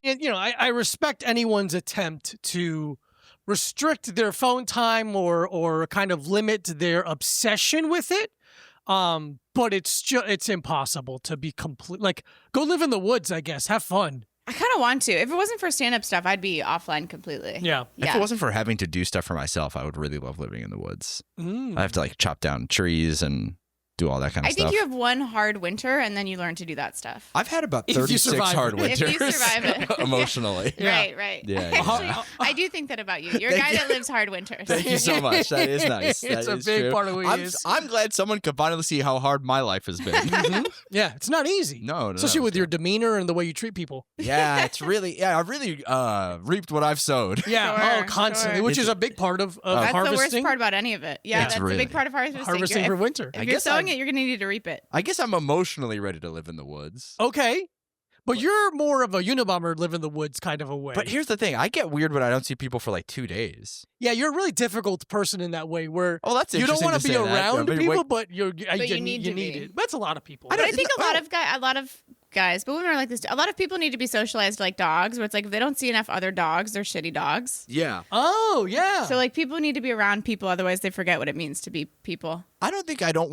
And, I respect anyone's attempt to restrict their phone time or kind of limit their obsession with it. But it's impossible to be complete. Like, go live in the woods, I guess. Have fun. I kind of want to. If it wasn't for stand-up stuff, I'd be offline completely. Yeah. If it wasn't for having to do stuff for myself, I would really love living in the woods. I have to like chop down trees and do all that kind of stuff. I think you have one hard winter and then you learn to do that stuff. I've had about If you 36 survive hard it. winters. If you survive it. Emotionally. Yeah. Right. Yeah. Actually, I do think that about you. You're a guy that lives hard winters. Thank you so much. That is nice. It's That a is big true. part of who he is. I'm glad someone could finally see how hard my life has been. Yeah, it's not easy. No, Especially with your demeanor and the way you treat people. Yeah, it's really, I've really reaped what I've sowed. Yeah, Sure, constantly, sure. which is a big part of That's harvesting. the worst part about any of it. Yeah, It's that's really- a big part of harvesting. Harvesting for winter. If I you're guess sowing I'm- it, you're going to need to reap it. I guess I'm emotionally ready to live in the woods. Okay. But you're more of a Unabomber, live in the woods kind of a way. But here's the thing. I get weird when I don't see people for like 2 days. Yeah, you're a really difficult person in that way where Oh, that's you don't interesting want to be say that. around But people, wait, but you need to be. it. That's a lot of people. But I think a lot of guys, but women are like this. A lot of people need to be socialized like dogs, where it's like if they don't see enough other dogs, they're shitty dogs. Yeah. Oh, yeah. So like people need to be around people, otherwise they forget what it means to be people. I don't think I don't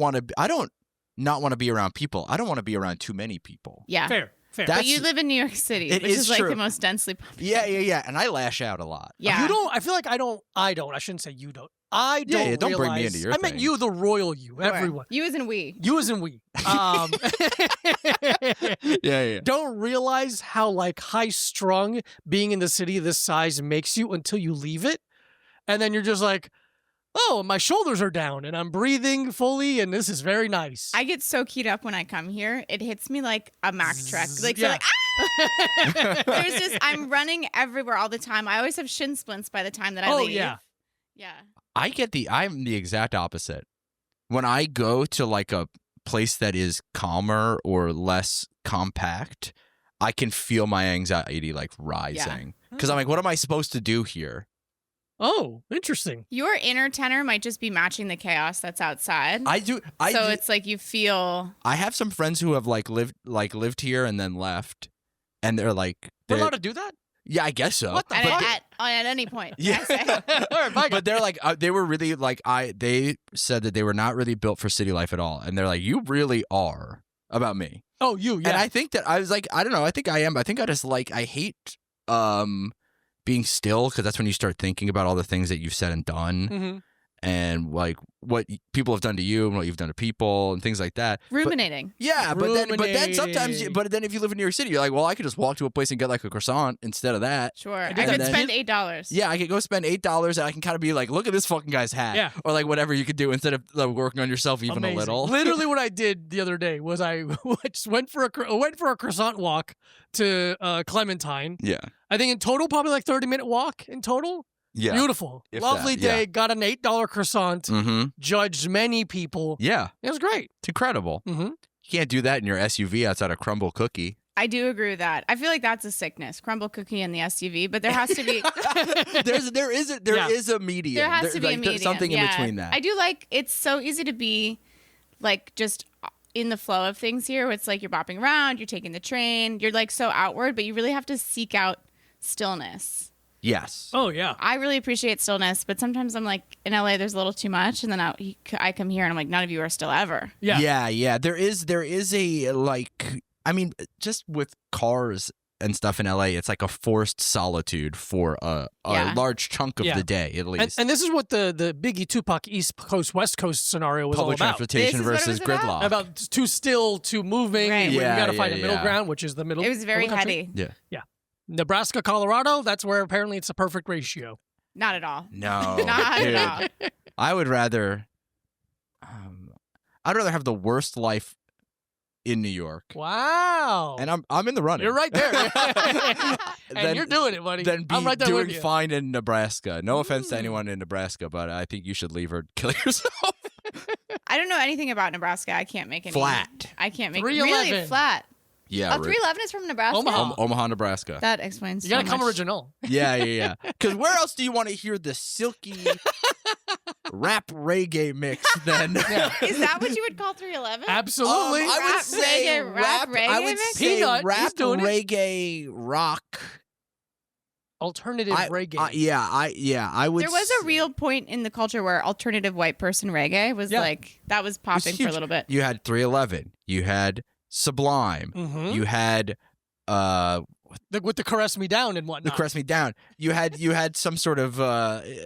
not want to be around people. I don't want to be around too many people. Yeah. Fair. But you live in New York City, It which is is like true. the most densely populated. Yeah. And I lash out a lot. Yeah. You don't. I feel like I don't. I shouldn't say you don't. I don't. Yeah, don't bring me realize- into your I meant thing. you, the royal you. Sure. Everyone. You as in we. You as in we. Yeah. Don't realize how like high strung being in the city this size makes you until you leave it, and then you're just like, oh, my shoulders are down and I'm breathing fully, and this is very nice. I get so keyed up when I come here. It hits me like a Mack truck. Like, Yeah. you're like, ah! There's just, I'm running everywhere all the time. I always have shin splints by the time that I leave. yeah. Yeah. I'm the exact opposite. When I go to like a place that is calmer or less compact, I can feel my anxiety like rising. Because I'm like, what am I supposed to do here? Oh, interesting. Your inner tenor might just be matching the chaos that's outside. So it's like you feel. I have some friends who have lived here and then left, and they're like, We're allowed to do that? yeah, I guess so. What the At, fuck? at any point. Yeah. I say. All right, bye, But they're like, they were really like, they said that they were not really built for city life at all, and they're like, you really are about me. Oh, you, yeah. And I think that I was like, I don't know, I think I am. I think I just like, I hate being still, because that's when you start thinking about all the things that you've said and done. Mm-hmm. And like what people have done to you and what you've done to people and things like that. Ruminating. Yeah, but then sometimes, Ruminating. but then if you live in New York City, you're like, well, I could just walk to a place and get like a croissant instead of that. Sure. I did could that. spend $8. Yeah, I could go spend $8 and I can kind of be like, look at this fucking guy's hat. Yeah. Or like whatever you could do instead of like, working on yourself even Amazing. a little. Literally, what I did the other day was I just went for a croissant walk to Clementine. Yeah. I think in total, probably like 30-minute walk in total. Yeah. Beautiful. If Lovely that, yeah. day. Got an $8 croissant. Mm-hmm. Judged many people. Yeah. It was great. It's incredible. Mm-hmm. You can't do that in your SUV outside a crumble cookie. I do agree with that. I feel like that's a sickness. Crumble cookie in the SUV, but there has to be. there is a medium. There has to be a there's medium. something in yeah. between that. I do like. It's so easy to be, like, just in the flow of things here. It's like you're bopping around, you're taking the train, you're like so outward, but you really have to seek out stillness. Yes. Oh, yeah. I really appreciate stillness, but sometimes I'm like, in LA, there's a little too much, and then I come here and I'm like, none of you are still ever. Yeah. Yeah. There is a like, I mean, just with cars and stuff in LA, it's like a forced solitude for a large chunk of the day, at least. And this is what the Biggie Tupac East Coast West Coast scenario was Public all about. transportation This is what it versus was about? gridlock. About too still, too moving. Right. You Yeah, got to find a middle yeah. ground, which is the middle. It was very middle country. heady. Yeah. Nebraska, Colorado, that's where apparently it's a perfect ratio. Not at all. No. Not dude. at all. I would rather I'd rather have the worst life in New York. Wow. And I'm in the running. You're right there. and Then- you're doing it, buddy. Than be I'm right there doing with you. fine in Nebraska. No offense to anyone in Nebraska, but I think you should leave or kill yourself. I don't know anything about Nebraska. I can't make any. Flat. I can't make 311. really flat. Yeah. Oh, 311 is from Nebraska? Omaha. Omaha, Nebraska. That explains You so got to come much. original. Yeah. Because where else do you want to hear the silky rap reggae mix than? Is that what you would call 311? Absolutely. I would Rap say reggae- rap reggae I would mix? say Peanut, he's rap doing it. reggae rock Alternative reggae. I would. There was a real point in the culture where alternative white person reggae was like that was popping for a little bit. You had 311. You had Sublime. You had with the Caress Me Down and whatnot. the Caress Me Down. You had some sort of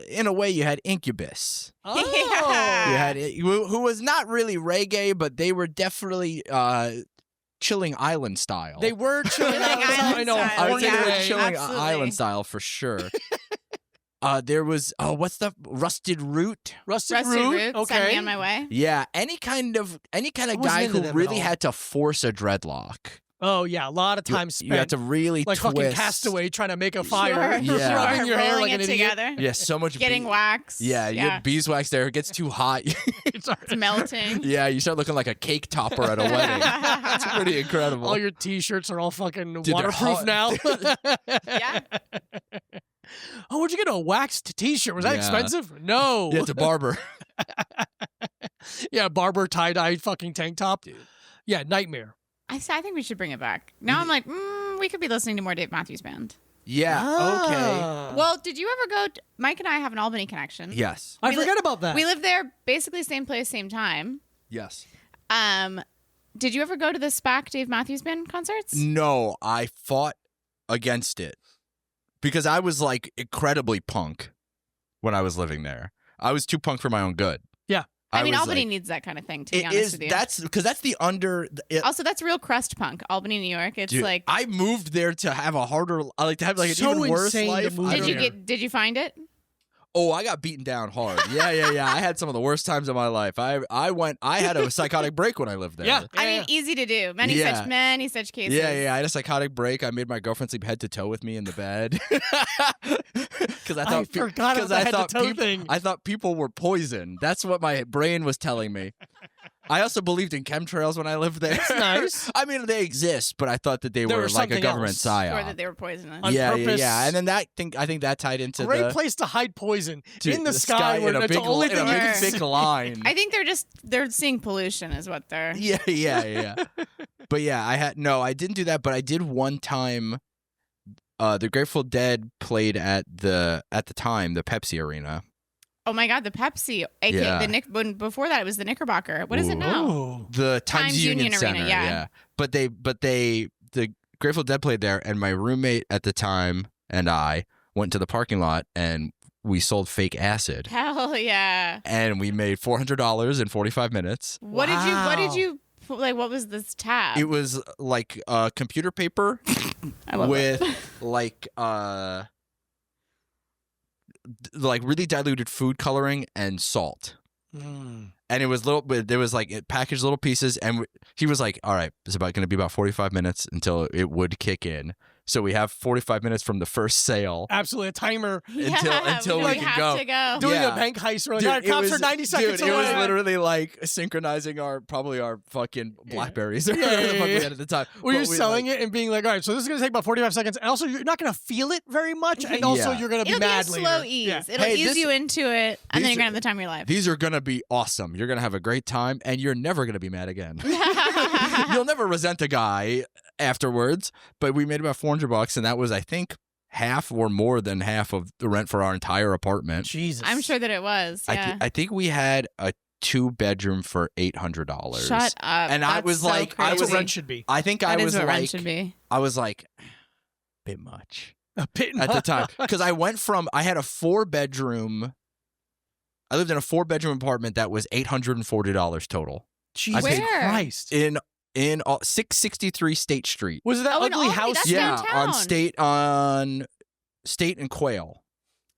in a way you had Incubus. Oh. Yeah. You had who was not really reggae, but they were definitely chilling island style. They were chilling Like I know. island I would say they were Yeah, chilling absolutely. island style for sure. There was what's the Rusted Root? Rusted Rusted Root. Root, Okay. Send Me On My Way. Yeah, any kind of wasn't guy into who them at really all. had to force a dreadlock. Oh yeah, a lot of time spent. You had to really like twist. fucking Castaway trying to make a fire. Sure. Yeah. Rubbing your hair Rolling like an it idiot. together. Yeah, so much. Getting wax. Yeah, you get beeswax there. It gets too hot. It's melting. Yeah, you start looking like a cake topper at a wedding. It's pretty incredible. All your T-shirts are all fucking Dude, they're waterproof hot. now. Yeah. Oh, where'd you get a waxed T-shirt? Was that Yeah. expensive? No. Yeah, it's a barber. Yeah, barber tie-dye fucking tank top. Yeah, nightmare. I think we should bring it back. Now I'm like, we could be listening to more Dave Matthews Band. Yeah. Okay. Well, did you ever go? Mike and I have an Albany connection. Yes. I we li- forgot about that. We lived there, basically same place, same time. Yes. Did you ever go to the SPAC Dave Matthews Band concerts? No, I fought against it because I was like incredibly punk when I was living there. I was too punk for my own good. Yeah. I mean, was Albany like, needs that kind of thing, to be it honest is with you. that's because that's the under. Also, that's real crust punk. Albany, New York. It's Dude, like. I moved there to have a harder, like to have like an So even worse insane to life. move I did don't you know. Did you find it? Oh, I got beaten down hard. Yeah. I had some of the worst times of my life. I had a psychotic break when I lived there. Yeah. I mean, easy to do. Many Yeah. such cases. Yeah. I had a psychotic break. I made my girlfriend sleep head to toe with me in the bed because I forgot about the head-to-toe thing. I thought people were poison. That's what my brain was telling me. I also believed in chemtrails when I lived there. That's nice. I mean, they exist, but I thought that they There were was like a something government else. psyop. Sure that they were poisonous. On yeah, purpose. and then I think that tied into Great the place to hide poison to in the sky, where in a that's big, the only in a thing you big can Yes. thick see. line. I think they're seeing pollution is what they're. Yeah. But yeah, I didn't do that, but I did one time. The Grateful Dead played at the time the Pepsi Arena. Oh my God, the Pepsi, aka Yeah. when before that it was the Knickerbocker. What is it now? Oh. The Times Union Arena, Center, yeah. But the Grateful Dead played there, and my roommate at the time and I went to the parking lot and we sold fake acid, Hell yeah! and we made $400 in 45 minutes. What did you like? What was this tab? It was like computer paper I love it. with like really diluted food coloring and salt. Mm. And it was there was like it packaged little pieces, and he was like, all right, it's going to be about 45 minutes until it would kick in. So we have 45 minutes from the first sale. Absolutely, a timer. until we can have go. to go. Doing Yeah. a bank heist. We're like, Dude, all right, it cops was- are 90 seconds dude, away. it was literally like synchronizing our fucking Blackberries or whatever the fuck we had at the time. Were you But we, selling like, it and being like, all right, so this is going to take about 45 seconds. And also, you're not going to feel it very much. And also, Yeah. you're going to be It'll be a mad slow later. ease. Yeah. It'll Hey, ease this- you into it, and then these you're gonna are- have the time of your life. These are gonna be awesome. You're gonna have a great time, and you're never gonna be mad again. You'll never resent a guy afterwards. But we made about $400, and that was, I think, half or more than half of the rent for our entire apartment. Jesus. I'm sure that it was. Yeah. I think we had a 2-bedroom for $800. Shut up. And I That's was so like- I That's was what crazy. rent should be. I think That I is was what rent like, should be. I was like, bit much A bit at the time because I went from I had a 4-bedroom. I lived in a 4-bedroom apartment that was $840 total Jesus Where? Christ. in 663 State Street. Was it that Oh, in ugly Albany, house? that's Yeah, downtown. on State and Quail.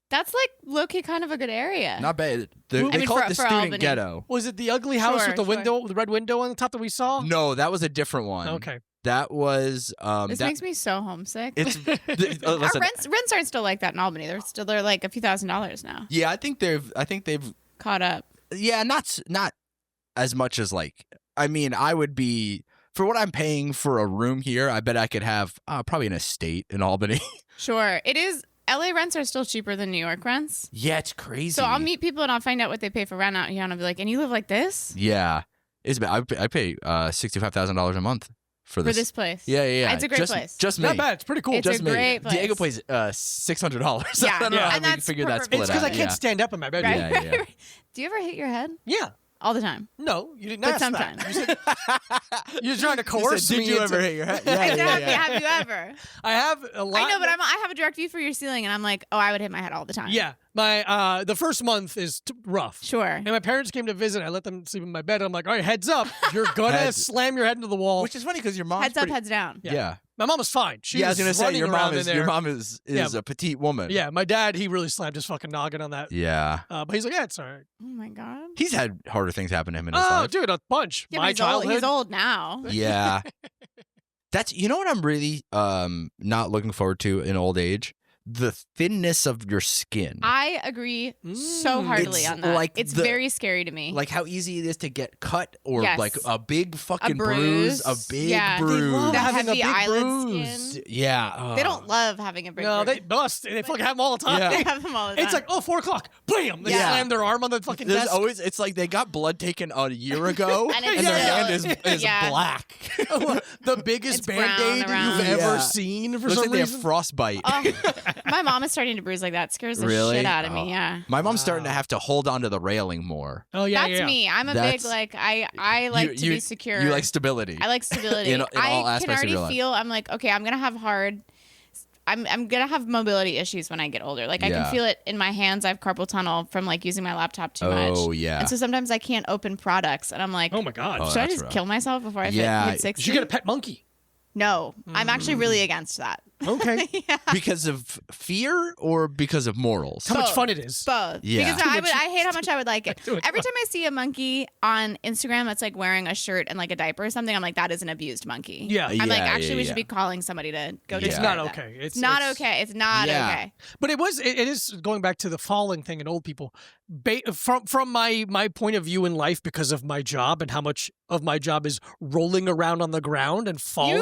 That's like low-key kind of a good area. Not bad. I They mean, call for- it the for student Albany. ghetto. Was it the ugly house Sure, with the sure. window, the red window on the top that we saw? No, that was a different one. Okay. That was This makes me so homesick. it's Our listen, rents aren't still like that in Albany. They're like a few $1,000s now. yeah, I think they've Caught up. yeah, not as much as like I mean, I would be for what I'm paying for a room here, I bet I could have probably an estate in Albany. Sure. It is. LA rents are still cheaper than New York rents. Yeah, it's crazy. So I'll meet people and I'll find out what they pay for rent out here, and I'll be like, "And you live like this?" Yeah, it's I pay $65,000 a month for For this. this place. Yeah. It's a great just, place. Just me. Not bad. It's pretty cool. It's Just a me. great place. Diego pays $600. Yeah. I don't know Yeah. how And we that's figured that perfect. split It's because out. I can't stand up in my bedroom. Right? Yeah. Do you ever hit your head? Yeah. All the time. No, you didn't But ask sometimes. that. You said, you're trying to He coerce said, me. Did you into- ever hit your head? Yeah, Exactly. yeah. Have you ever? I have a lot. I know, but I have a direct view for your ceiling, and I'm like, oh, I would hit my head all the time. Yeah, my the first month is rough. Sure. And my parents came to visit. I let them sleep in my bed. I'm like, all right, heads up. You're gonna Heads- slam your head into the wall. Which is funny because your mom's Heads up, pretty- heads down. Yeah. My mom was fine. She I was gonna say running your around mom in is there. your mom is Yeah. a petite woman. Yeah, my dad, he really slammed his fucking noggin on that. Yeah. But he's like, yeah, it's all right. Oh my god. He's had harder things happen to him in his Oh, life. dude, a bunch. Yeah, my but he's old. childhood. He's old now. Yeah. That's what I'm really not looking forward to in old age? The thinness of your skin. I agree so Mm. heartily It's on that. like It's the- very scary to me. Like how easy it is to get cut or Yes. like a big fucking bruise. a big Yeah. They bruise. love the having a heavy big eyelid bruise. skin. Yeah. They don't love having a big No, bruise. they bust. They fucking have them all the time. Yeah. They have them all the time. It's like, oh, 4 o'clock. Bam! They Yeah. slam their arm on the fucking There's desk. always it's like they got blood taken a year ago And and, it's their still- hand is Yeah. black. the biggest It's brown Band-Aid around. you've ever Yeah. seen for Looks some like they have reason. frostbite. Oh, my mom is starting to bruise like that. Scares the Really? shit out of Oh. me. Yeah. My mom's starting to Wow. have to hold on to the railing more. Oh, yeah, That's yeah. me. I'm a That's- big like I like to you, be secure. You like stability. I like stability. In all I aspects can of already your life. feel I'm like, okay, I'm gonna have I'm gonna have mobility issues when I get older. Like I Yeah. can feel it in my hands. I have carpal tunnel from like using my laptop too much. Oh yeah. And so sometimes I can't open products and I'm like, Oh, my God. Oh, should I that's just rough. kill myself before I Yeah. hit 60? You should get a pet monkey. No. I'm actually really against that. Okay. Yeah. because of fear or because of morals? How much Both. fun it is. Both. Yeah. Because I hate how much I would like it. Too much Every fun. time I see a monkey on Instagram that's like wearing a shirt and like a diaper or something, I'm like, that is an abused monkey. Yeah. I'm like, Yeah, actually, we yeah. should be calling somebody to go to It's care not of that. okay. It's not okay. It's not Yeah. okay. But it is going back to the falling thing in old people. From my point of view in life, because of my job and how much of my job is rolling around on the ground and falling.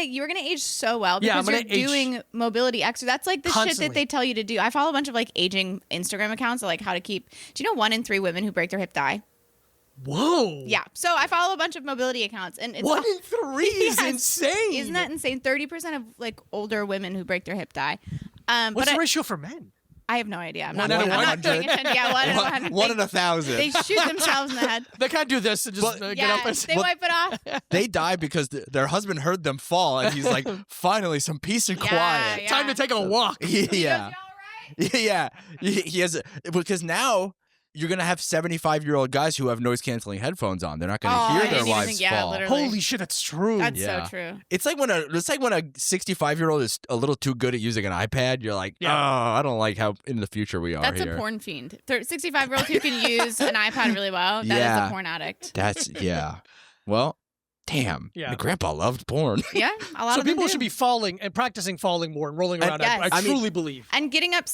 You're gonna age so well Yeah, because I'm you're gonna age doing mobility exercise. That's like the shit constantly. that they tell you to do. I follow a bunch of like aging Instagram accounts of like how to keep. Do you know 1 in 3 women who break their hip die? Whoa. Yeah. So I follow a bunch of mobility accounts, and it's 1 in 3 is Yes. insane. Isn't that insane? 30% of like older women who break their hip die. But What's the ratio for men? I have no idea. I'm One not, out of I'm not 100? paying attention. Yeah, 1 in 100. One in 1,000. They shoot themselves in the head. They can't do this and just get Yeah, up and they wipe it off. They die because their husband heard them fall, and he's like, "Finally, some peace and Yeah, quiet." yeah. time to take a walk. Yeah, He goes, "You all right?" yeah. He has because now you're gonna have 75-year-old guys who have noise canceling headphones on. They're not gonna Oh, I hear didn't their even wives think- yeah, fall. literally. Holy shit, that's true. That's Yeah. so true. It's like when a 65-year-old is a little too good at using an iPad. You're like, Yeah. oh, I don't like how in the future we are That's here. a porn fiend. 65-year-old who can use an iPad really well. That is Yeah. a porn addict. That's yeah. Well, damn. Yeah. My grandpa loved porn. Yeah, a lot So of them people do. should be falling and practicing falling more and rolling around. yes. I I mean- truly believe. And getting up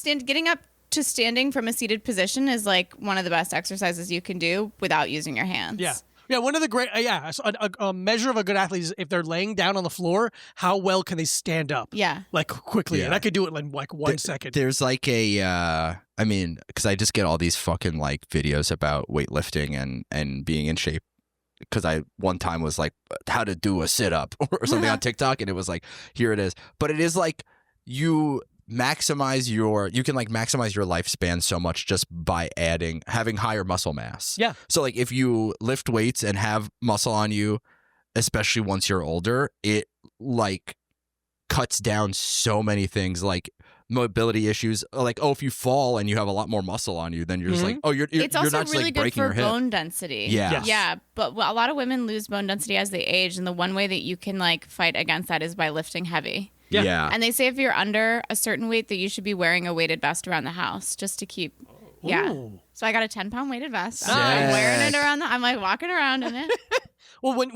to standing from a seated position is like one of the best exercises you can do without using your hands. Yeah. Yeah, one of the great, a measure of a good athlete is if they're laying down on the floor, how well can they stand up? Yeah. Like quickly. And Yeah. I could do it in like 1 second. There's like a, I mean, because I just get all these fucking like videos about weightlifting and being in shape. Because I one time was like, how to do a sit up or something on TikTok, and it was like, here it is. But it is like you can maximize your lifespan so much just by having higher muscle mass. Yeah. So like if you lift weights and have muscle on you, especially once you're older, it like cuts down so many things like mobility issues. Like, oh, if you fall and you have a lot more muscle on you, then you're just like, oh, you're It's you're also not just really like good breaking for your hip. bone density. Yeah. Yes. Yeah, but a lot of women lose bone density as they age, and the one way that you can like fight against that is by lifting heavy. Yeah. And they say if you're under a certain weight that you should be wearing a weighted vest around the house just to keep. Yeah. Ooh. So I got a 10-pound weighted vest. Sick. I'm wearing it around. I'm like walking around in it. Well, when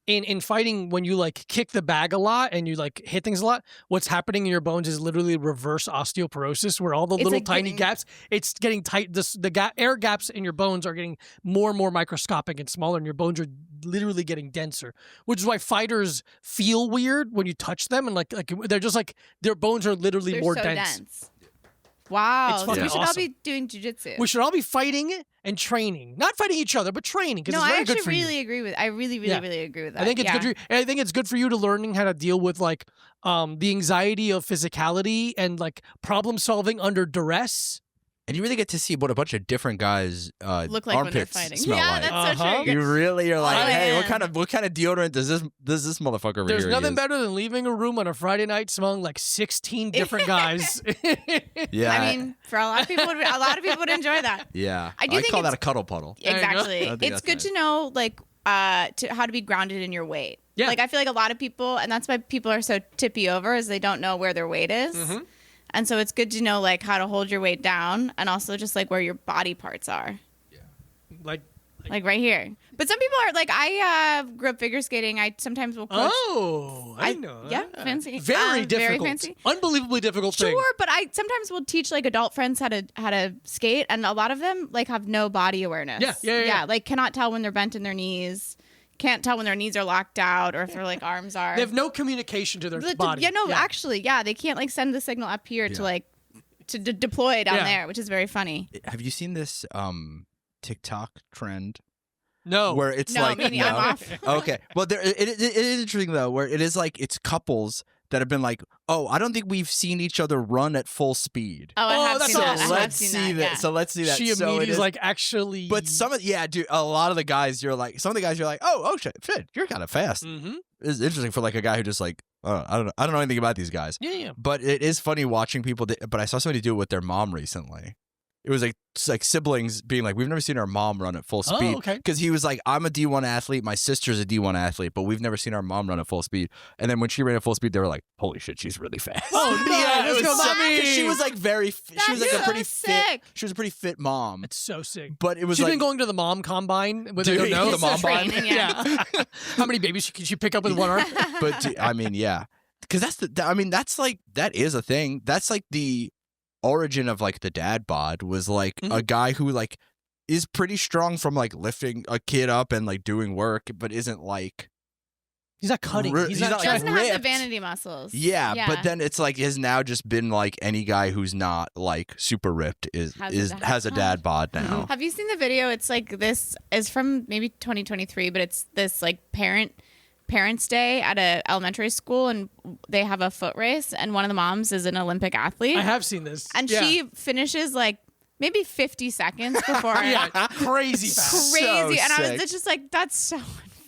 in fighting, when you like kick the bag a lot and you like hit things a lot, what's happening in your bones is literally reverse osteoporosis, where all the It's little like tiny getting- gaps, it's getting tight. Air gaps in your bones are getting more and more microscopic and smaller, and your bones are literally getting denser. Which is why fighters feel weird when you touch them, and like they're just like their bones are literally They're more so dense. dense. Wow. It's So fucking we should all awesome. be doing jujitsu. We should all be fighting and training. Not fighting each other, but training because No, it's I very actually good for really you. agree with. I really, really, Yeah. really agree with that. I think it's good for you. And I think it's good for you to learning how to deal with like the anxiety of physicality and like problem solving under duress. And you really get to see what a bunch of different guys Look like when they're armpits fighting. smell Yeah, like. that's so Uh-huh. true. You really are like, Oh, hey, man. what kind of deodorant does this motherfucker over There's here nothing use? better than leaving a room on a Friday night smelling like 16 different guys. Yeah, I mean, for a lot of people, would enjoy that. yeah. I do think call that it's- a cuddle puddle. There you go. Exactly. I think It's that's good nice. to know, like, how to be grounded in your weight. Yeah. Like, I feel like a lot of people, and that's why people are so tippy over, is they don't know where their weight is. Mhm. And so it's good to know, like, how to hold your weight down and also just, like, where your body parts are. like, Like, right here. But some people are, like, I grew up figure skating. I sometimes will coach. oh, I know. Yeah, that. fancy. Very difficult. Very fancy. Unbelievably difficult thing. Sure, but I sometimes will teach like adult friends how to skate, and a lot of them like have no body awareness. Yeah. Like cannot tell when they're bent in their knees, can't tell when their knees are locked out or if their like arms are. They have no communication to their Like, body. Yeah, no, actually, yeah, they can't like send the signal up here to Yeah. like to deploy down Yeah. there, which is very funny. Have you seen this TikTok trend No. where it's No, like maybe I'm off. Okay, well, it is interesting though, where it is like it's couples that have been like, oh, I don't think we've seen each other run at full speed. Oh, I Oh, have that's seen that. awesome. I have let's seen see that. that. Yeah. So let's see that. She So it immediately is is- like, actually. But dude, a lot of the guys, you're like, some of the guys, you're like, oh shit, you're kind of fast. Mm-hmm. It's interesting for like a guy who just like, I don't know anything about these guys. Yeah. But it is funny watching people. But I saw somebody do it with their mom recently. It was like siblings being like, we've never seen our mom run at full speed. Oh, okay. Because he was like, I'm a D1 athlete, my sister's a D1 athlete, but we've never seen our mom run at full speed. And then when she ran at full speed, they were like, holy shit, she's really fast. Oh, no, yeah, let's it go, was so, mommy. 'cause she was like she was like That's a pretty so fit. sick. She was a pretty fit mom. It's so sick. But it was She's like been going to the mom combine with Dude, her nose. the mom Training, combine. yeah. Yeah. How many babies can she pick up with one arm? But I mean, yeah, because that's like that is a thing. That's like the origin of like the dad bod was like Mhm. a guy who like is pretty strong from like lifting a kid up and like doing work, but isn't like He's not cutting. He's He's not not Doesn't trying. have the ripped. vanity muscles. yeah. But then it's like has now just been like any guy who's not like super ripped has a dad bod now. Have you seen the video? It's like this is from maybe 2023, but it's this like Parents' Day at a elementary school, and they have a foot race, and one of the moms is an Olympic athlete, I have seen this. and Yeah. she finishes like maybe 50 seconds before yeah, crazy fast. crazy, So and I was sick. it's just like that's so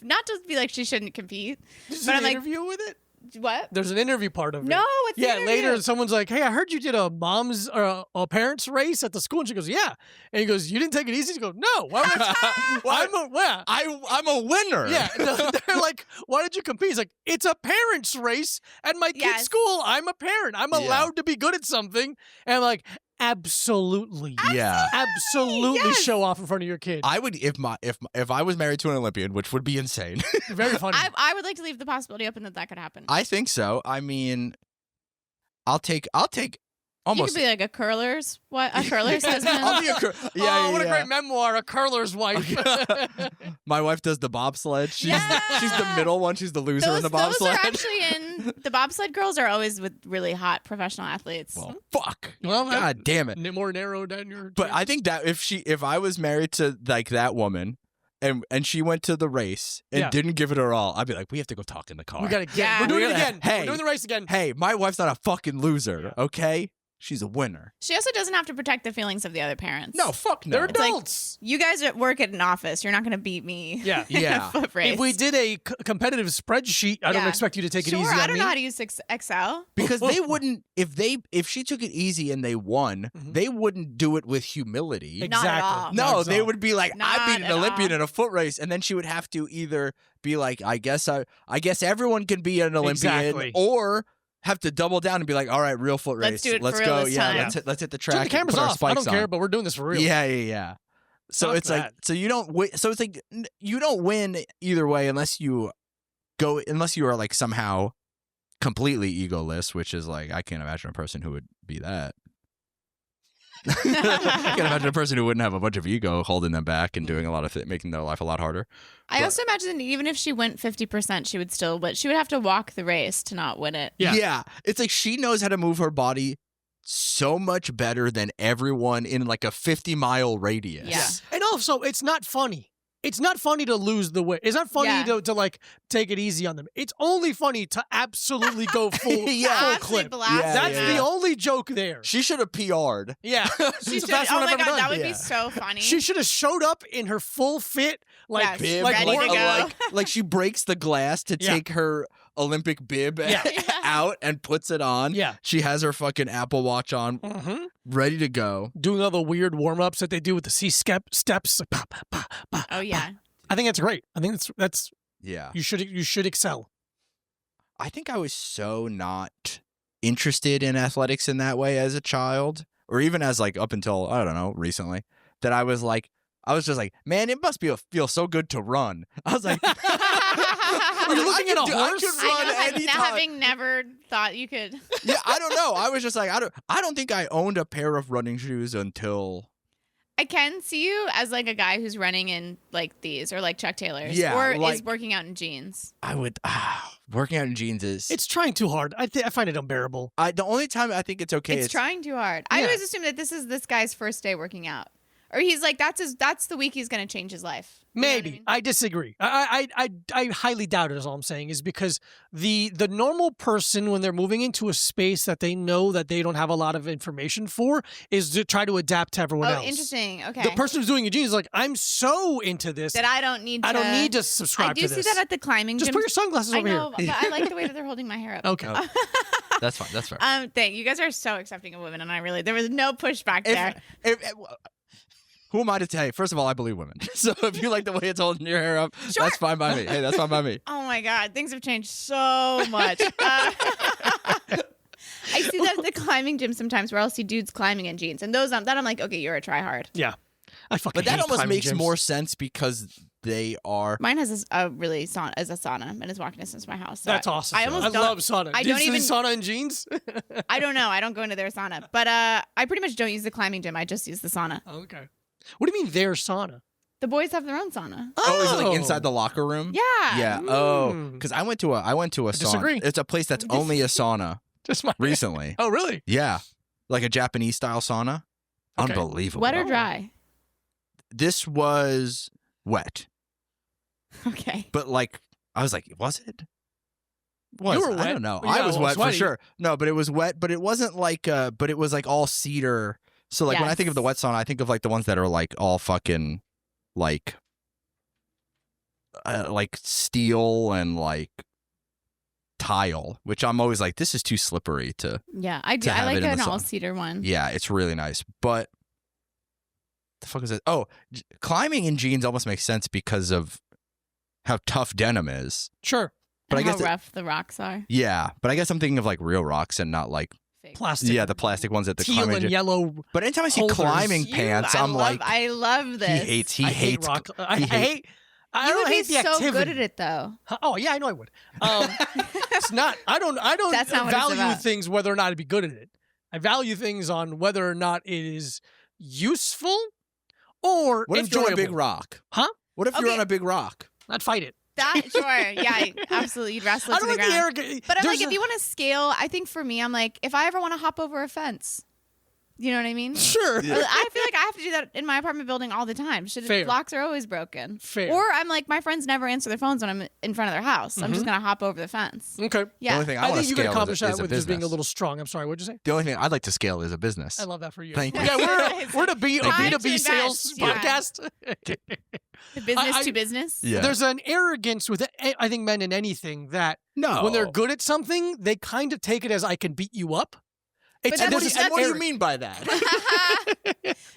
not to be like she shouldn't compete, There's but an I'm like interview with it. what? There's an interview part of it. No, it's Yeah, an interview. later someone's like, "Hey, I heard you did a mom's or a parents race at the school," and she goes, "Yeah," and he goes, "You didn't take it easy." She goes, "No, why would I'm a winner. Yeah, they're like, "Why did you compete?" He's like, "It's a parents race at my kid's Yes. school. I'm a parent. I'm Yeah. allowed to be good at something." And I'm like, "Absolutely, Yeah. absolutely, Yes. show off in front of your kid." I would if I was married to an Olympian, which would be insane. Very funny. I would like to leave the possibility open that could happen. I think so. I mean, I'll take You almost. could be like a curler's husband. I'll be a oh, what a great memoir, a curler's wife. My wife does the bobsled. She's Yeah. she's the middle one. She's the loser in the Those bobsled. are actually in the bobsled girls are always with really hot professional athletes. Well, fuck. Well, God damn it. more narrow down your. But I think that if I was married to like that woman, and she went to the race and Yeah. didn't give it her all, I'd be like, we have to go talk in the car. we gotta get. Yeah. We're doing We it gotta- again. hey. We're doing the race again. Hey, my wife's not a fucking loser. Okay, she's a winner. She also doesn't have to protect the feelings of the other parents. No, fuck no. They're It's like- adults. You guys work at an office. You're not going to beat me. Yeah. in a Yeah. foot race. If we did a competitive spreadsheet, I don't Yeah. expect you to take sure, it easy on I don't me. know how to use Excel. Because they wouldn't if she took it easy and they won, Mhm. they wouldn't do it with humility. Exactly. Not at all. No, Not they so. would be like, I Not beat an at Olympian all. in a foot race, and then she would have to either be like, I guess everyone can be an Olympian, Exactly. or have to double down and be like, all right, real foot race. Let's do it for Let's real go. this Yeah, time. let's hit the Turn track. the cameras and put our off. I spikes don't care, on. but we're doing this for real. Yeah. So Fuck it's that. like, so you don't win. So it's like you don't win either way unless you are like somehow completely egoless, which is like I can't imagine a person who would be that. I can't imagine a person who wouldn't have a bunch of ego holding them back and doing a lot of making their life a lot harder. I But- also imagine that even if she went 50%, she would still, but she would have to walk the race to not win it. Yeah. It's like she knows how to move her body so much better than everyone in like a 50-mile radius. Yeah. And also, it's not funny. It's not funny to lose the weight. It's not funny to like take it easy on them. It's only funny to absolutely go full clip. That's the only joke there. She should have PR'd. Yeah. She should. Oh my god, that would be so funny. She should have showed up in her full fit, like bib, ready to go. Like she breaks the glass to take her Olympic bib out and puts it on. Yeah. She has her fucking Apple Watch on, ready to go. Doing all the weird warm-ups that they do with the steps. Like, bah, bah, bah, bah, Oh yeah. I think that's great. I think that's yeah. You should excel. I think I was so not interested in athletics in that way as a child, or even as like up until, I don't know, recently, that I was just like, man, it must feel so good to run. I was like, are you looking at a horse? I could run anytime. Having never thought you could. Yeah, I don't know. I was just like, I don't think I owned a pair of running shoes until. I can see you as like a guy who's running in like these or like Chuck Taylors, or like, is working out in jeans. I would working out in jeans is. It's trying too hard. I find it unbearable. The only time I think it's okay. It's trying too hard. I always assume that this is this guy's first day working out, or he's like that's the week he's going to change his life. You Maybe. I disagree. I highly doubt it, is all I'm saying, is because the normal person, when they're moving into a space that they know that they don't have a lot of information for, is to try to adapt to everyone else. Oh, interesting. Okay. The person who's doing your jeans is like, I'm so into this that I don't need to subscribe to this. I do see that at the climbing Just gym. put your sunglasses over here. I know, here. but I like the way that they're holding my hair up. Okay. Oh. That's fine. That's fair. Thank you. You guys are so accepting of women, and there was no pushback there. Who am I to say? First of all, I believe women. So if you like the way it's holding your hair up, that's fine by me. Hey, that's fine by me. Oh my God, things have changed so much. I see that at the climbing gym sometimes, where I'll see dudes climbing in jeans, and that I'm like, okay, you're a tryhard. Yeah, I fucking. But that hate almost makes gyms. more sense because they are. Mine has a sauna and is walking distance to my house. So That's awesome. I love sauna. I don't even sauna in jeans. I don't know. I don't go into their sauna, but I pretty much don't use the climbing gym. I just use the sauna. Okay. What do you mean their sauna? The boys have their own sauna. Oh, is it like inside the locker room? Yeah. Yeah. Oh, because I went to a sauna. Disagree. It's a place that's only a sauna. Just my recently. Oh, really? Yeah, like a Japanese style sauna. Okay. Unbelievable. Wet or dry? This was wet. Okay. But like, I was like, was it? You were wet. I don't know. You got I was a little wet sweaty. for sure. No, but it was wet. But it wasn't like. But it was like all cedar. So like when I think of the wet sauna, I think of like the ones that are like all fucking like steel and like tile, which I'm always like, this is too slippery to. Yeah, I do. I like an all cedar one. Yeah, it's really nice. But the fuck is it? Oh, climbing in jeans almost makes sense because of how tough denim is. Sure. But and I guess how rough the rocks are. Yeah, but I guess I'm thinking of like real rocks and not like plastic. Yeah, the plastic ones at the teal climbing and gym. yellow. But anytime I see holders. climbing pants, I'm like, I love this. He hates rock. I he hate. I You don't would be hate the so activity. good at it, though. Oh yeah, I know I would. It's not. I don't That's not what it's value about. things whether or not I'd be good at it. I value things on whether or not it is useful or what if you're on a enjoyable. big rock? Huh? What if you're on a big rock? I'd fight it. That sure, yeah, absolutely. You'd wrestle it I to don't the like the ground. arrogant. But I'm like, if you want to scale, I think for me, I'm like, if I ever want to hop over a fence, you know what I mean? Sure. I feel like I have to do that in my apartment building all the time. Fair. Locks are always broken. Fair. Or I'm like, my friends never answer their phones when I'm in front of their house. I'm just gonna hop over the fence. Okay. Yeah. The only thing I I want think to you can scale accomplish is that a with business. just being a little strong. I'm sorry. What'd you say? The only thing I'd like to scale is a business. I love that for you. Thank you. Yeah, we're the B2B sales invest, yeah. podcast. The business I- to business. Yeah. There's an arrogance with I think men in anything that No. when they're good at something, they kind of take it as I can beat you up. It's that's- there's And what do you arrogance. mean by that?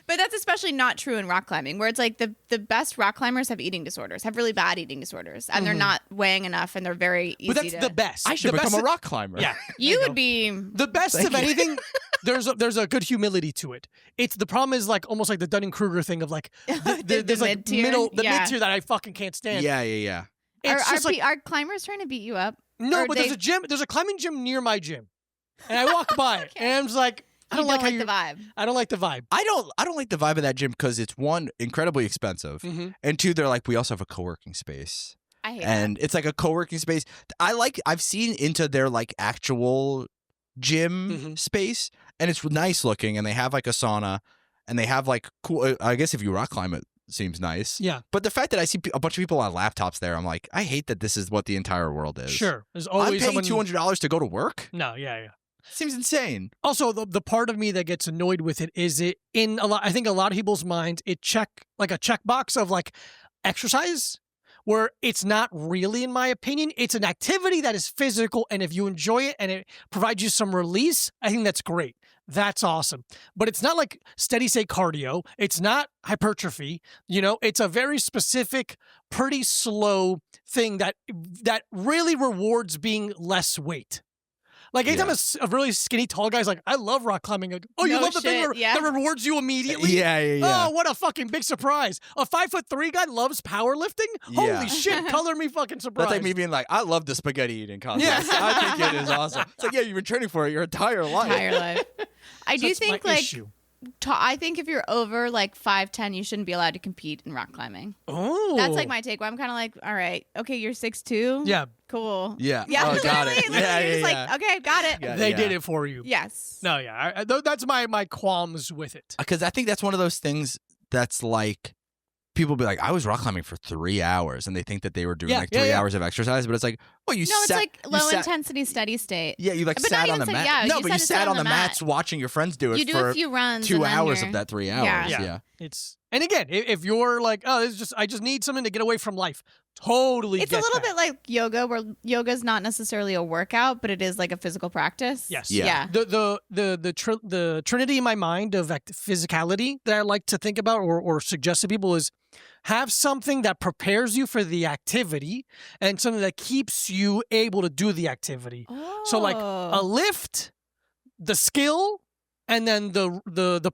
But that's especially not true in rock climbing, where it's like the best rock climbers have eating disorders, have really bad eating disorders, and they're not weighing enough, and they're very easy But that's to. the best. I should The become best a rock climber. Yeah. You There would be. The best of anything, there's a good humility to it. It's the problem is like almost like the Dunning Kruger thing of like there's like mid-tier? the Yeah. mid tier that I fucking can't stand. Yeah. It's just like Are climbers trying to beat you up? no, or but they- there's a climbing gym near my gym, and I walk by it, and I'm just like I You don't like how the you. vibe. I don't like the vibe. I don't like the vibe of that gym because it's one, incredibly expensive, Mhm. and two, they're like, we also have a co-working space. I hate And it's like a co-working space. I've seen into their like actual gym Mhm. space, and it's nice looking, and they have like a sauna, and they have like cool. I guess if you rock climb, it seems nice. Yeah. But the fact that I see a bunch of people on laptops there, I'm like, I hate that this is what the entire world is. Sure. There's I'm always paying someone. $200 to go to work. No, yeah. Seems insane. Also, the part of me that gets annoyed with it is it in a lot. I think a lot of people's minds, it like a checkbox of like exercise, where it's not really, in my opinion. It's an activity that is physical, and if you enjoy it and it provides you some release, I think that's great. That's awesome. But it's not like steady state cardio. It's not hypertrophy. It's a very specific, pretty slow thing that really rewards being less weight. Like anytime a really skinny tall guy's like, I love rock climbing. Like, you No love the thing shit, yeah. that rewards you immediately? Yeah. Oh, what a fucking big surprise. A 5'3" guy loves powerlifting? Yeah. Holy shit, color me fucking surprised. That's like me being like, I love the spaghetti eating contest. Yeah. I think it is awesome. It's like, yeah, you've been training for it your entire life. Entire life. I do That's think my like issue. I think if you're over like 5'10", you shouldn't be allowed to compete in rock climbing. Oh. That's like my take. Where I'm kind of like, all right, okay, you're 6'2". Yeah, Cool. Yeah. Yeah. Oh, got it. literally, Yeah, you're yeah, just yeah. like, okay, got it. Yeah. they did it for you. Yes. No, yeah. That's my qualms with it. Because I think that's one of those things that's like, people be like, I was rock climbing for 3 hours, and they think that they were doing like 3 hours of exercise, but it's like, well, you No, it's sat, like you low sat- intensity steady state. Yeah, you like But sat not on the even mat. yeah, No, you but said you to sat sit on the mat. mats watching your friends do it You do for a few runs. 2 and then hours you're- of that 3 hours. Yeah. And again, if you're like, oh, I just need something to get away from life. Totally. It's a get little that. bit like yoga, where yoga is not necessarily a workout, but it is like a physical practice. Yes. Yeah. The trinity in my mind of physicality that I like to think about or suggest to people is have something that prepares you for the activity and something that keeps you able to do the activity. Oh. So like a lift, the skill, and then the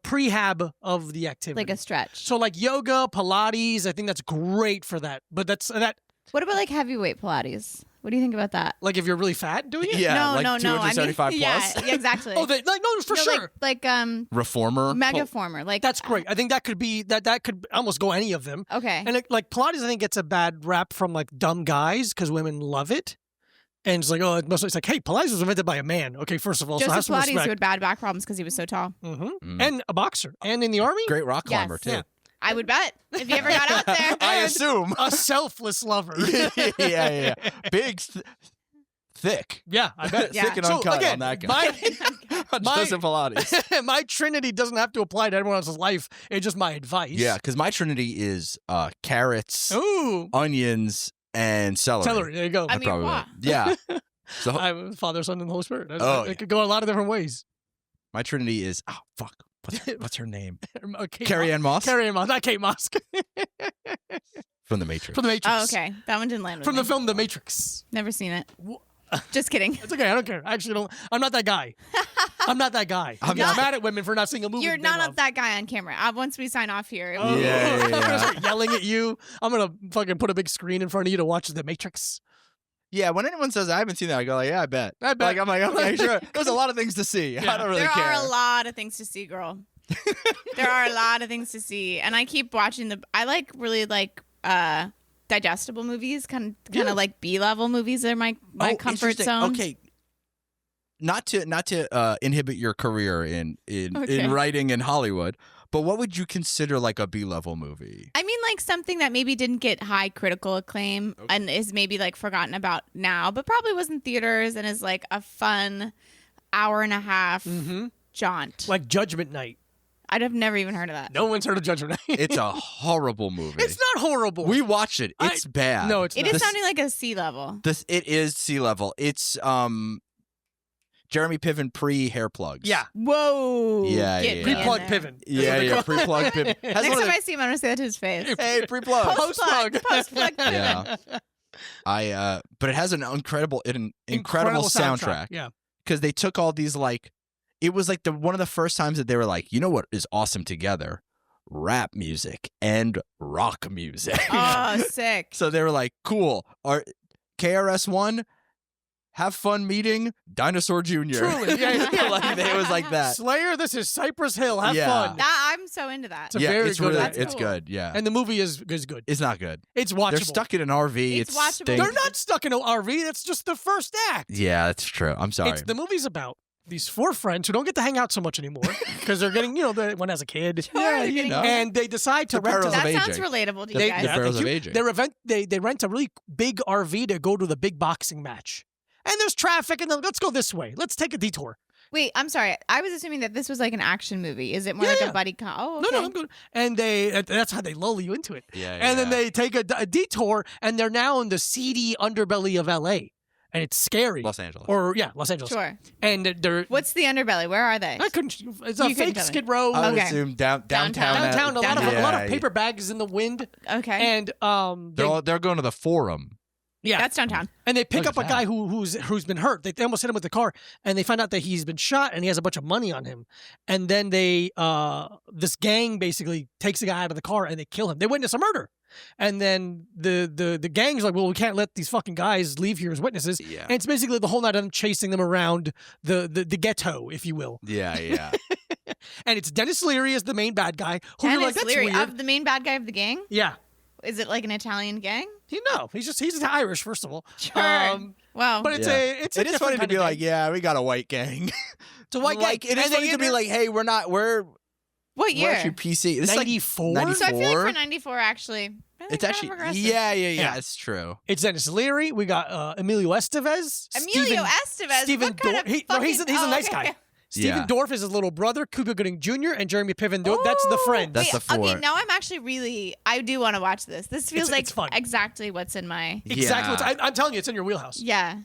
prehab of the activity. like a stretch. So like yoga, Pilates, I think that's great for that. But that's that. What about like heavyweight Pilates? What do you think about that? Like if you're really fat doing it. Yeah, no, like no, no. 275 I mean, plus. Yeah, exactly. Oh, no, for No, sure. Like Reformer. megaformer. Like That's great. I think that could be that could almost go any of them. Okay. And like Pilates, I think gets a bad rap from like dumb guys because women love it, and it's like, oh, it's like, hey, Pilates was invented by a man. Okay, first of all, so have Joseph some Pilates who respect. had bad back problems because he was so tall. Mm-hmm. And a boxer, and in the army, Great rock climber, Yes. too. I would bet if you ever got out there. I And assume. a selfless lover. yeah. Big, thick. Yeah, I bet. Yeah. Thick and So, uncut again, on that guy. Joseph Pilates. my trinity doesn't have to apply to everyone else's life. It's just my advice. Yeah, because my trinity is carrots, Ooh, onions, and celery. celery. There you go. I mean, Probably. wow. Yeah. So I'm Father, Son, and the Holy Spirit. Oh, It could go a lot of different ways. my trinity is, what's her name? Kate Carrie Ann Moss Carrie Ann Moss, not Kate Moss. from The Matrix. From the Matrix. Oh, okay. That one didn't land with From me. the film The Matrix. Never seen it. Wha- Just kidding. It's okay. I don't care. I actually don't. I'm not that guy. I'm not that guy. I'm not- mad at women for not seeing a movie. You're they not love. that guy on camera. Once we sign off here. Oh. Yeah. I'm gonna start yelling at you. I'm gonna fucking put a big screen in front of you to watch The Matrix. Yeah, when anyone says I haven't seen that, I go like, yeah, I bet. I bet. Like, I'm like, okay, sure. There's a lot of things to see. Yeah. I don't really There care. are a lot of things to see, girl. There are a lot of things to see, and I keep watching I really like digestible movies, kind of like B-level movies. Are my comfort interesting. zone. Okay. Not to inhibit your career in Okay. writing in Hollywood, but what would you consider like a B-level movie? I mean, like something that maybe didn't get high critical acclaim and is maybe like forgotten about now, but probably was in theaters and is like a fun hour and a half jaunt. Like Judgment Night. I'd have never even heard of that. No one's heard of Judgment Night. It's a horrible movie. It's not horrible. We watched it. It's bad. No, it's It not. is sounding like a sea level. It is sea level. It's Jeremy Piven pre-hair plugs. Yeah. Whoa. Yeah, Get yeah. me in Pre-plug there. Piven. Yeah, pre-plug Piven. Has Next one of time the- I see him, I'm gonna say that to his face. Hey, pre-plug. Post-plug. Post-plug Piven. Yeah. But it has an incredible soundtrack. Yeah. Because they took all these it was like one of the first times that they were like, you know what is awesome together? Rap music and rock music. Oh, sick. So they were like, cool. KRS-One, have fun meeting Dinosaur Jr. Truly. Yeah. Like, it was like that. Slayer, this is Cypress Hill. Have Yeah. fun. I'm so into that. It's a very it's good really, acting. it's Cool. good. Yeah. And the movie is good. It's not good. It's watchable. They're stuck in an RV. It's watchable. stinks. They're not stuck in an RV. That's just the first act. Yeah, that's true. I'm sorry. The movie's about these 4 friends who don't get to hang out so much anymore because they're getting, one has a kid. Sure, And they decide to rent perils of that aging. sounds relatable to you They- guys. The yeah, perils they of do. aging. They rent a really big RV to go to the big boxing match. And there's traffic, and then let's go this way. Let's take a detour. Wait, I'm sorry. I was assuming that this was like an action movie. Is it more Yeah, like yeah. a buddy cop? Oh, okay. No, I'm good. And that's how they lull you into it. Yeah, And then yeah. they take a detour, and they're now in the seedy underbelly of LA. And it's scary. Los Angeles. Los Angeles. Sure. And they're... What's the underbelly? Where are they? I couldn't... It's a You couldn't fake tell me. Skid Row. I would Okay. assume downtown. Downtown, a lot of Yeah. paper bags in the wind. Okay. And They're going to the Forum. yeah. That's downtown. And they pick What up is a guy that? who's been hurt. They almost hit him with the car, and they find out that he's been shot and he has a bunch of money on him. And then this gang basically takes the guy out of the car and they kill him. They witness a murder, and then the gang's like, well, we can't let these fucking guys leave here as witnesses. Yeah. And it's basically the whole night of them chasing them around the ghetto, if you will. Yeah, yeah. And it's Dennis Leary as the main bad guy. Who you're like, Dennis that's Leary, weird. of the main bad guy of the gang? Yeah. Is it like an Italian gang? He's Irish, first of all. Sure. Wow. But it's Yeah. it's a It is different funny to kind be of like, gang. yeah, we got a white gang. It's a white Like, gang. it is And they funny to be inter- like, hey, we're what year? actually PC. This is like 94? 94. So I feel like for 94, actually, It's actually yeah, it's true. It's Dennis Leary. We got Emilio Estevez. Emilio Estevez. Stephen what kind Dorff. of He's fucking- a oh, nice okay. guy. Stephen Yeah. Dorff is his little brother, Cuba Gooding Jr., and Jeremy Piven. That's the friend. That's Wait, the four. Okay, now I'm actually I do want to watch this. This feels It's fun. exactly what's in my. Exactly. Yeah. I'm telling you, it's in your wheelhouse. Yeah.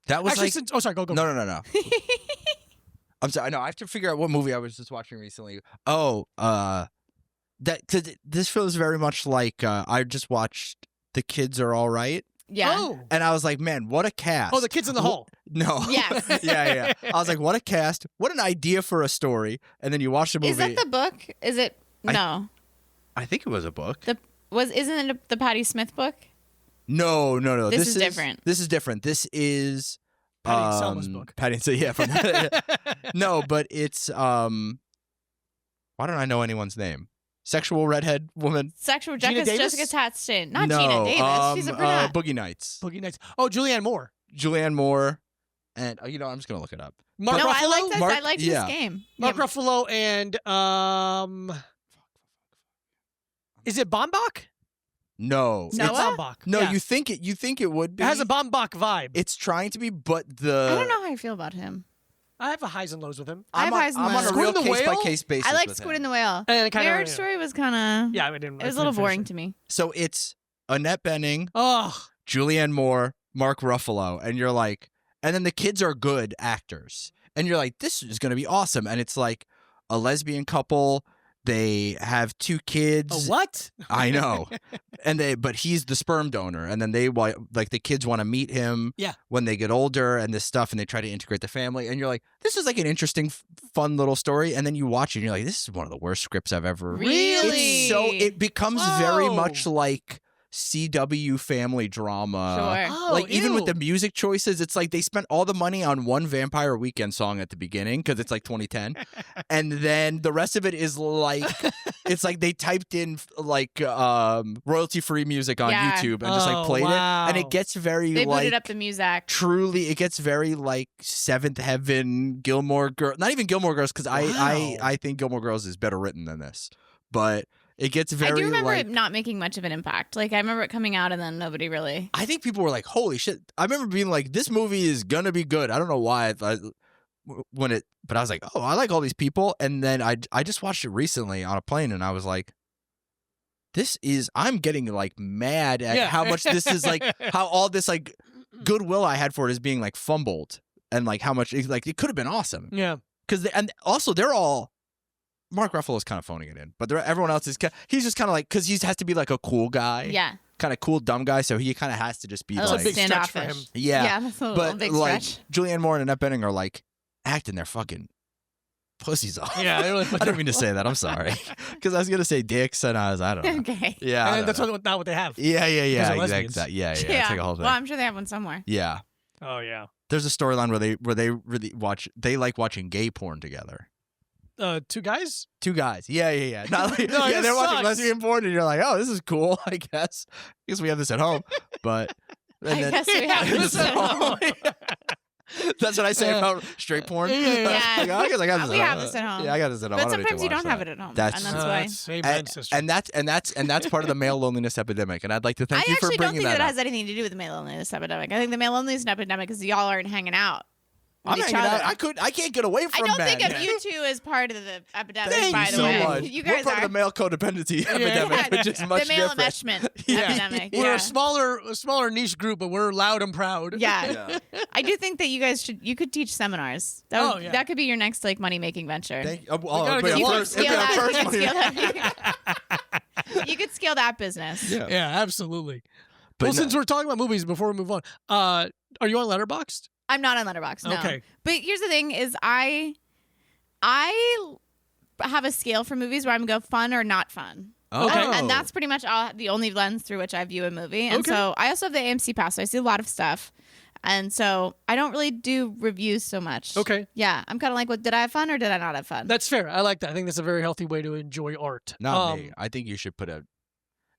That was Actually, like sorry, go. no. I'm sorry. No, I have to figure out what movie I was just watching recently. Oh, cause this feels very much like I just watched The Kids Are All Right, Yeah. Oh. and I was like, man, what a cast! Oh, the kids in the hole. No. Yes. yeah. I was like, what a cast! What an idea for a story! And then you watch the movie. Is that the book? Is it? No. I think it was a book. Isn't it the Patti Smith book? No. This is different. This is different. This is Patty and Selma's book. Patty and Selma, yeah. From no, but it's why don't I know anyone's name? Sexual redhead woman. Sexual Gina Davis? Jessica Chastain. Not no, Gina Davis. She's a brunette. Boogie Nights. Boogie Nights. Oh, Julianne Moore. Julianne Moore, and I'm just gonna look it up. Mark no, Ruffalo. I like this. Mark- I liked yeah. this game. Mark Yeah. Ruffalo and is it Baumbach? No, Noah? It's Baumbach. no. Yeah. You think it would be? It has a Baumbach vibe. It's trying to be, but the I don't know how I feel about him. I have a highs and lows with him. I have highs and I'm on a lows. real Squid and the case by Whale? case basis. I liked with Squid him. and the Whale. And kind Marriage Story was kind of. Yeah, I didn't. It was a little boring to me. So it's Annette Bening, Oh, Julianne Moore, Mark Ruffalo, and you're like, and then the kids are good actors, and you're like, this is gonna be awesome, and it's like a lesbian couple. They have 2 kids. a what? I know, but he's the sperm donor, and then the kids want to meet him. Yeah. When they get older and this stuff, and they try to integrate the family, and you're like, this is like an interesting, fun little story, and then you watch it, and you're like, this is one of the worst scripts I've ever. Really? It becomes very Whoa. much like CW family drama. Sure. Oh, Like even with ew. the music choices, it's like they spent all the money on one Vampire Weekend song at the beginning because it's like 2010, and then the rest of it is like it's like they typed in like royalty free music on Yeah. YouTube and just Oh, like played it, and wow. it gets very They like booted up the music. truly, it gets very like Seventh Heaven, Gilmore Girls, not even Gilmore Girls because I think Gilmore Girls is better written than this, but it gets very I do remember like. it not making much of an impact. Like I remember it coming out and then nobody really. I think people were like, "Holy shit!" I remember being like, "This movie is gonna be good." I don't know why. But I was like, "Oh, I like all these people." And then I just watched it recently on a plane, and I was like, I'm getting like mad at Yeah. how much this is like, how all this like goodwill I had for it is being like fumbled, and like how much like it could have been awesome Yeah. because and also they're all. Mark Ruffalo's kind of phoning it in, but everyone else is. He's just kind of like because he has to be like a cool guy, Yeah. kind of cool dumb guy. So he kind of has to just be A It's a like, big stretch for him. standoffish. yeah. That's a little But big like stretch. Julianne Moore and Annette Bening are like acting their fucking pussies off. Yeah, they really I don't mean to say that. I'm sorry, because I was gonna say dicks, and I don't know. Okay. Yeah, I And don't that's know. not what they have. Yeah, They're lesbians. exactly. Yeah. It's like a whole thing. Well, I'm sure they have one somewhere. Yeah, Oh yeah. there's a storyline where they really they like watching gay porn together. 2 guys? 2 guys. Yeah. Not like, No, yeah, this they're watching sucks. lesbian porn, and you're like, oh, this is cool. I guess we have this at home, but I guess we have this at home. That's what I say about straight porn. Yeah. Like, I guess I got this We at have home. this at home. Yeah, I got this at home. I But don't need to sometimes you watch don't that. have it at home. That's- and that's why. Same sister. And that's part of the male loneliness epidemic. And I'd like to thank I you for actually don't bringing think that that up. has anything to do with the male loneliness epidemic. I think the male loneliness epidemic is y'all aren't hanging out. I'm with each hanging out. other. I can't get away I from don't men. think of you two as part of the epidemic, Thank by you the so way. much. You We're guys part are of the male codependency epidemic, which is much the male different. enmeshment Yeah. epidemic. We're Yeah. a smaller niche group, but we're loud and proud. Yeah. I do think that you could teach seminars. That could be your next like money making venture. gotta get You one. could scale that. money. You could scale that business. Yeah. Yeah, absolutely. But well, no- since we're talking about movies, before we move on, are you on Letterboxd? I'm not on Letterboxd. No. Okay. But here's the thing: is I have a scale for movies where I'm go fun or not fun. Okay. And that's pretty much the only lens through which I view a movie. And Okay. so I also have the AMC pass, so I see a lot of stuff. And so I don't really do reviews so much. Okay. Yeah, I'm kind of like, did I have fun or did I not have fun? That's fair. I like that. I think that's a very healthy way to enjoy art. Not me. I think you should put a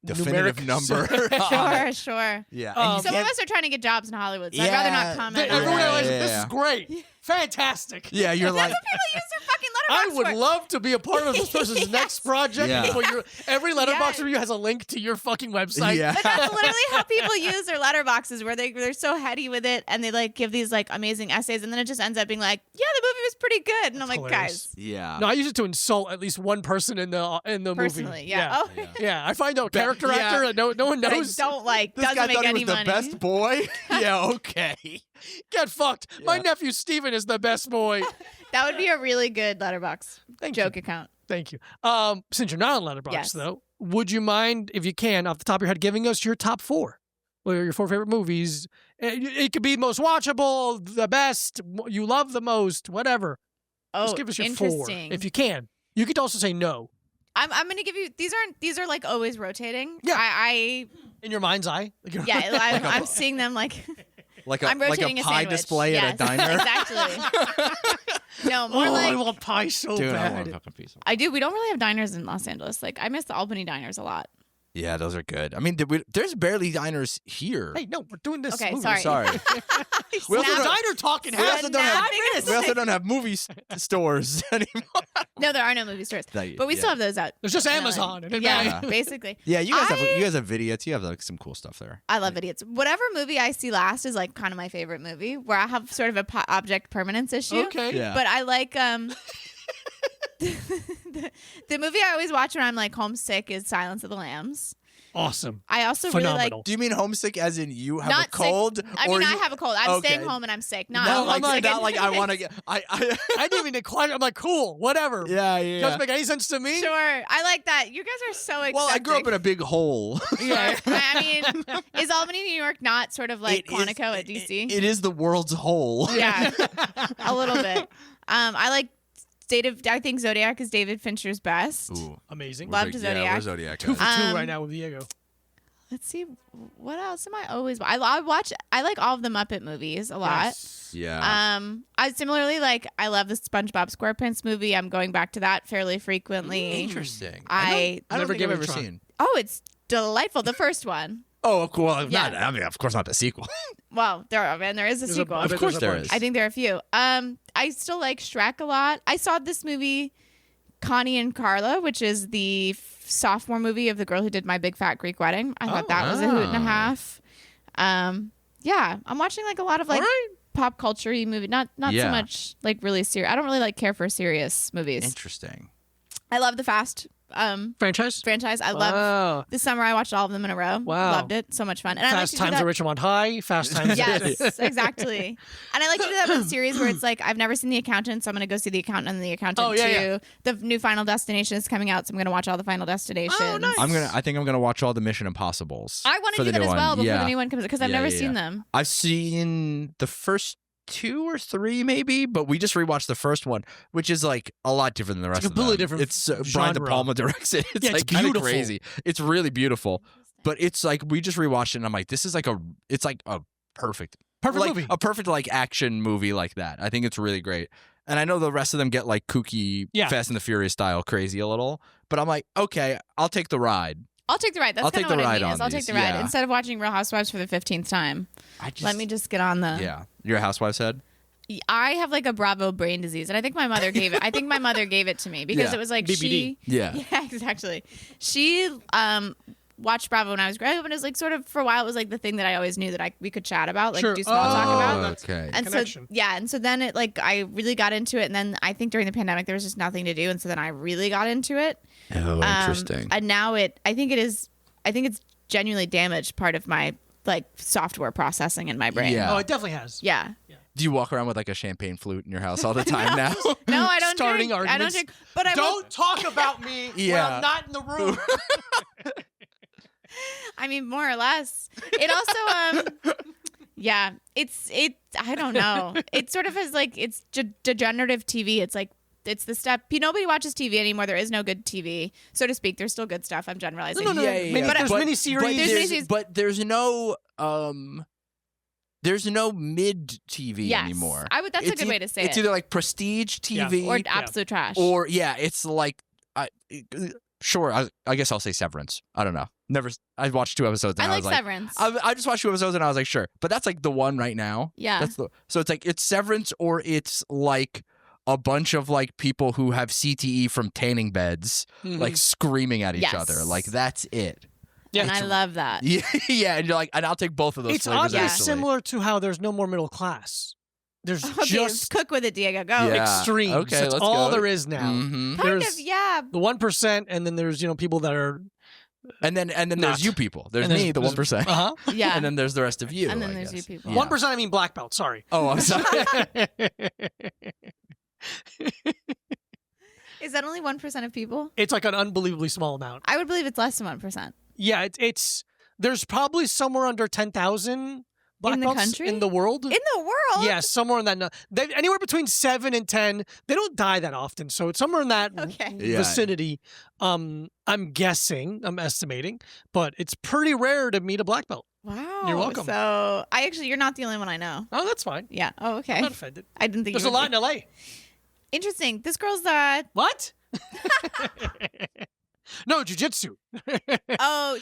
Numeric- definitive number. on it. Sure. Yeah. Um, and you Some of can't- us are trying to get jobs in Hollywood, so I'd rather not Yeah. comment. Everyone on else, that. this is great. Fantastic. Yeah, you're That's like, what people use their fucking I Letterboxd would for. love to be a part of this person's next project. Yeah. But every Letterboxd Yes. review has a link to your fucking website. yeah. But that's literally how people use their letterboxes, where they're so heady with it, and they like give these like amazing essays, and then it just ends up being like, yeah, the movie was pretty good, and I'm like, hilarious. guys, Yeah. No, I use it to insult at least one person in the movie. personally, yeah. Oh, Yeah. Yeah, I find a character yeah. actor that no one that I knows. don't like. This Doesn't guy make thought he any was money. the best boy. Yeah, okay. Get fucked. My Yeah. nephew Steven is the best boy. That would be a really good letterbox Thank joke you. account. Thank you. Since you're not on Letterboxd, Yes. though, would you mind, if you can, off the top of your head, giving us your top 4? What are your 4 favorite movies? It could be most watchable, the best, you love the most, whatever. Oh, Just give us your 4, interesting. if you can. You could also say no. I'm gonna give you these are like always rotating. Yeah. I In your mind's eye. yeah, I'm seeing them like Like a I'm rotating like a a pie sandwich. display Yes, at a diner. Exactly. No, more Oh, I like want pie so Dude, I want bad. a fucking piece of- I do. We don't really have diners in Los Angeles. Like I miss the Albany diners a lot. Yeah, those are good. I mean, there's barely diners here. Hey, no, we're doing this Okay, movie. sorry. Sorry. We also We're don't- diner talking. we half also the don't have- time. We also don't have movie stores anymore. No, there are no movie stores, but we Yeah. still have those out. There's just in LA. Amazon. And Yeah, Yeah. basically. Yeah, you guys have Vidiots. You have like some cool stuff there. I love idiots. Whatever movie I see last is like kind of my favorite movie, where I have sort of a object permanence issue. Okay. Yeah. But I like the movie I always watch when I'm like homesick is Silence of the Lambs. Awesome. I also Phenomenal. really like Do you mean homesick as in you have not a cold? sick. I or mean, I you- have a cold. I'm Okay. staying home and I'm sick. Not Not I'm like, not- not like I want to get. I I didn't even decline. I'm like, cool, whatever. yeah, yeah. Doesn't make any sense to me. Sure, I like that. You guys are so excited. Well, I grew up in a big hole. Yeah, I mean, is Albany, New York, not sort of like It is- Quantico at DC? It is the world's hole. Yeah, a little bit. I like I think Zodiac is David Fincher's best. Ooh. Amazing. Loved Yeah, Zodiac. we're Zodiac 2 for guys. 2 Um, right now with Diego. Let's see, what else am I always? I like all of the Muppet movies a lot. Yes. Yeah. I similarly like I love the SpongeBob SquarePants movie. I'm going back to that fairly frequently. Interesting. I don't never think gave I've it a ever try. seen. Oh, it's delightful. The first one. Oh, cool. Yeah. Not. I mean, of course, not the sequel. Well, there is a There's sequel. I bet Of course there's a there bunch. is. I think there are a few. I still like Shrek a lot. I saw this movie, Connie and Carla, which is the sophomore movie of the girl who did My Big Fat Greek Wedding. I thought that was a hoot and a half. Yeah, I'm watching like a lot of like All right. pop culture-y movie. Not so Yeah. much like really serious. I don't really like care for serious movies. Interesting. I love the Fast Franchise? franchise. I love. Wow. This summer I watched all of them in a row. Wow. Loved it. So much fun. And I like Fast to do Times that. at Richmond High. Fast Times. Yes, exactly. And I like to do that with series where it's like I've never seen The Accountant, so I'm going to go see The Accountant and The Accountant Oh, yeah, 2. The new Final Destination is coming out, so I'm going to watch all the Final Destinations. Oh, nice. I think I'm gonna watch all the Mission Impossibles. I want for to do the that new as well one. before Yeah. the new one comes out because I've Yeah, never yeah, seen yeah. them. I've seen the first 2 or 3 maybe, but we just rewatched the first one, which is like a lot different than the rest of them. completely different It's Brian De genre. Palma directs it. It's Yeah, it's like kind of beautiful. crazy. It's really beautiful, but it's like we just rewatched it and I'm like, this is like a perfect Perfect like, movie. a perfect like action movie like that. I think it's really great. And I know the rest of them get like kooky, Yeah. Fast and the Furious style crazy a little, but I'm like, okay, I'll take the ride. I'll take the ride. That's I'll kind take of the what I ride mean. on Is I'll take these, the ride yeah. instead of watching Real Housewives for the 15th time. I just, Let me just get on the. Yeah, you're a Housewives head. I have like a Bravo brain disease, and I think my mother gave it. I think my mother gave it to me because Yeah. it was like BBD. Yeah. yeah, exactly. She watched Bravo when I was growing up, and it was like sort of for a while it was like the thing that I always knew that we could chat about, like Sure. do small talk about. that's Okay. And connection. and so then it like I really got into it, and then I think during the pandemic there was just nothing to do, and so then I really got into it. Oh, interesting. And now I think it's genuinely damaged part of my like software processing in my brain. Yeah. Oh, it definitely has. Yeah. Do you walk around with like a champagne flute in your house all the time now? No, I don't Starting drink. I don't arguments. drink. But I will, Don't talk about me when Yeah. I'm not in the room. I mean, more or less. It also, yeah, I don't know. It sort of has like, it's degenerative TV. It's like, it's the step. Nobody watches TV anymore. There is no good TV, so to speak. There's still good stuff. I'm generalizing. No. Yeah. But there's miniseries. But there's no there's no mid TV Yes. anymore. That's a good way to say It's it. either like prestige TV Or absolute trash. or it's like sure. I guess I'll say Severance. I don't know. I watched 2 episodes. And I I like was like, Severance. I just watched 2 episodes and I was like, sure. But that's like the one right now. Yeah. So it's like it's Severance or it's like a bunch of like people who have CTE from tanning beds like screaming at each Yes. other. Like that's it. Yeah, and I love that. Yeah, yeah, and you're like, and I'll take both of those it's flavors. oddly actually. similar to how there's no more middle class. There's Okay, just cook with it, Diego. Go. Yeah. extremes. Okay, That's let's all go. there is now. Mhm. Kind There's of, yeah. the 1%, and then there's people that are And then Not. there's you people. There's and me, the 1%. Uh-huh. Yeah. And then there's the rest of you. And then I there's guess. you people. Yeah. 1%, I mean black belt. Sorry. Oh, I'm sorry. Is that only 1% of people? It's like an unbelievably small amount. I would believe it's less than 1%. Yeah, it's there's probably somewhere under 10,000 black In the belts country? in the world. In the world? Yeah, somewhere in that. Anywhere between 7 and 10. They don't die that often, so it's somewhere in that Okay. Yeah. vicinity. I'm guessing, I'm estimating, but it's pretty rare to meet a black belt. Wow. You're welcome. So, you're not the only one I know. Oh, that's fine. Yeah. Oh, okay. I'm not offended. I didn't think There's you a would lot be. in LA. Interesting. This girl's What? No, jujitsu.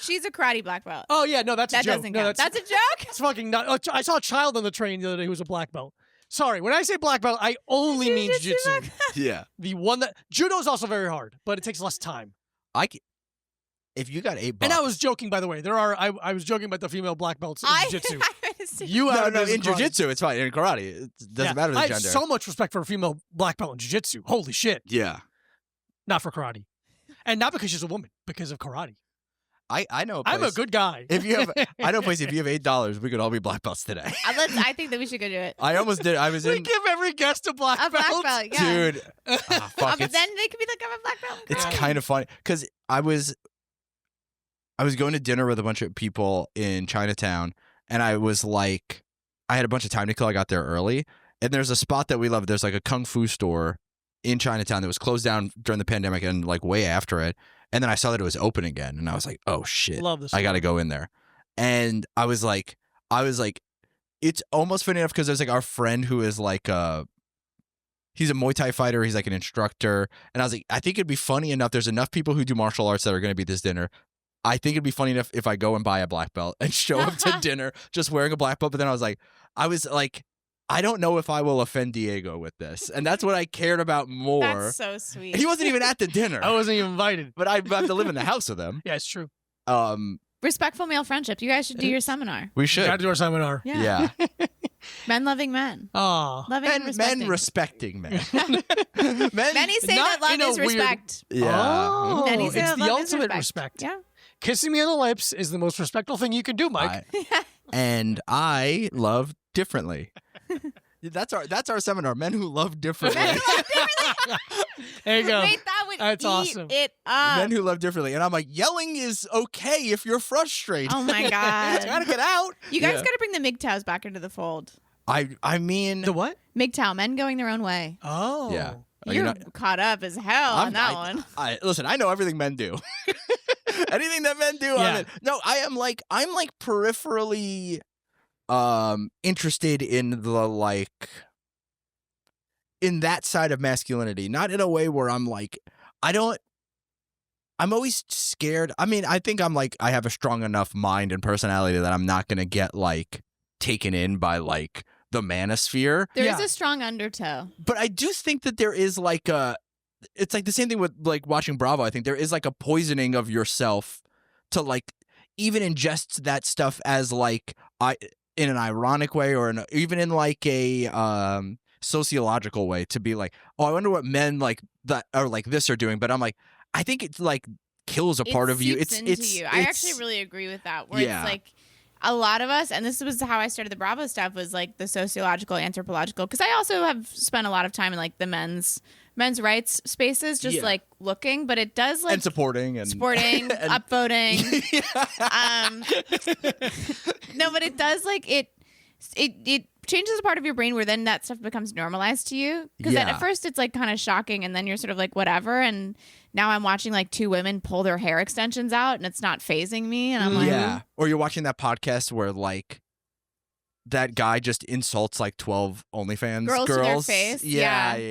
she's a karate black belt. Oh yeah, no, that's That a joke. doesn't No, count. That's a joke? It's fucking not. Oh, I saw a child on the train the other day who was a black belt. Sorry, when I say black belt, I only mean Jiu-jitsu jiu-jitsu. black yeah. The one that judo is also very hard, but it takes less time. If you got $8, And I was joking, by the way. I was joking about the female black belts in jiu-jitsu. You no, have no, in karate. jiu-jitsu, it's fine. In karate, it doesn't matter the I gender. have so much respect for a female black belt in jiu-jitsu. Holy shit. yeah. Not for karate. And not because she's a woman, because of karate. I know a place. I'm a good guy. If you have, I know a place. If you have $8, we could all be black belts today. I think that we should go do it. I almost did. I was We in, give every guest a black A belt. black belt, yeah. dude. Fuck, But it's, then they could be like, I'm a black belt. in it's karate. kind of funny because I was going to dinner with a bunch of people in Chinatown, and I was like, I had a bunch of time to kill. I got there early, and there's a spot that we love. There's like a kung fu store in Chinatown that was closed down during the pandemic and like way after it. And then I saw that it was open again, and I was like, oh shit, Love this. I got to go in there. And I was like, it's almost funny enough because there's like our friend who is like he's a Muay Thai fighter. He's like an instructor. And I was like, I think it'd be funny enough. There's enough people who do martial arts that are going to be at this dinner. I think it'd be funny enough if I go and buy a black belt and show up to dinner just wearing a black belt. But then I was like, I don't know if I will offend Diego with this. And that's what I cared about more. That's so sweet. He wasn't even at the dinner. I wasn't even invited. But I have to live in the house with him. Yeah, it's true. Respectful male friendship. You guys should do your seminar. We Got should. to do our seminar. Yeah. Yeah. Men loving men. Oh. Loving and Men respecting. respecting men. Many say Not that love in a is weird- respect. Yeah. Oh, Many say it's that the love is ultimate respect. Yeah. Kissing me on the lips is the most respectful thing you can do, Mike. And I love differently. That's our seminar. Men who love differently. There you go. Wait, that would That's eat awesome. it up. Men who love differently. And I'm like, yelling is okay if you're frustrated. Oh my It's God. gotta get out. You guys Yeah. got to bring the MGTOWs back into the fold. I mean, The what? MGTOW, men going their own way. Oh. yeah. You're not- caught up as hell on that one. Listen, I know everything men do. Anything that men do, Yeah. I'm in. No, I'm like peripherally interested in the in that side of masculinity, not in a way where I'm like, I'm always scared. I mean, I think I have a strong enough mind and personality that I'm not going to get taken in by the manosphere. There is Yeah. a strong undertow. But I do think that there is like it's like the same thing with like watching Bravo. I think there is like a poisoning of yourself to like even ingest that stuff as like in an ironic way or even in like a sociological way to be like, oh, I wonder what men like that are like this are doing. But I'm like, I think it's like kills a part of you. It's into you. I actually really agree with that. Where it's like a lot of us, and this was how I started the Bravo stuff, was like the sociological, anthropological, because I also have spent a lot of time in like the men's rights spaces, just like looking, but it does like and supporting, upvoting. No, but it does like it changes a part of your brain where then that stuff becomes normalized to you. Because at first it's like kind of shocking, and then you're sort of like whatever. And now I'm watching like two women pull their hair extensions out, and it's not phasing me. And I'm like, Or you're watching that podcast where like that guy just insults like 12 OnlyFans girls to their face.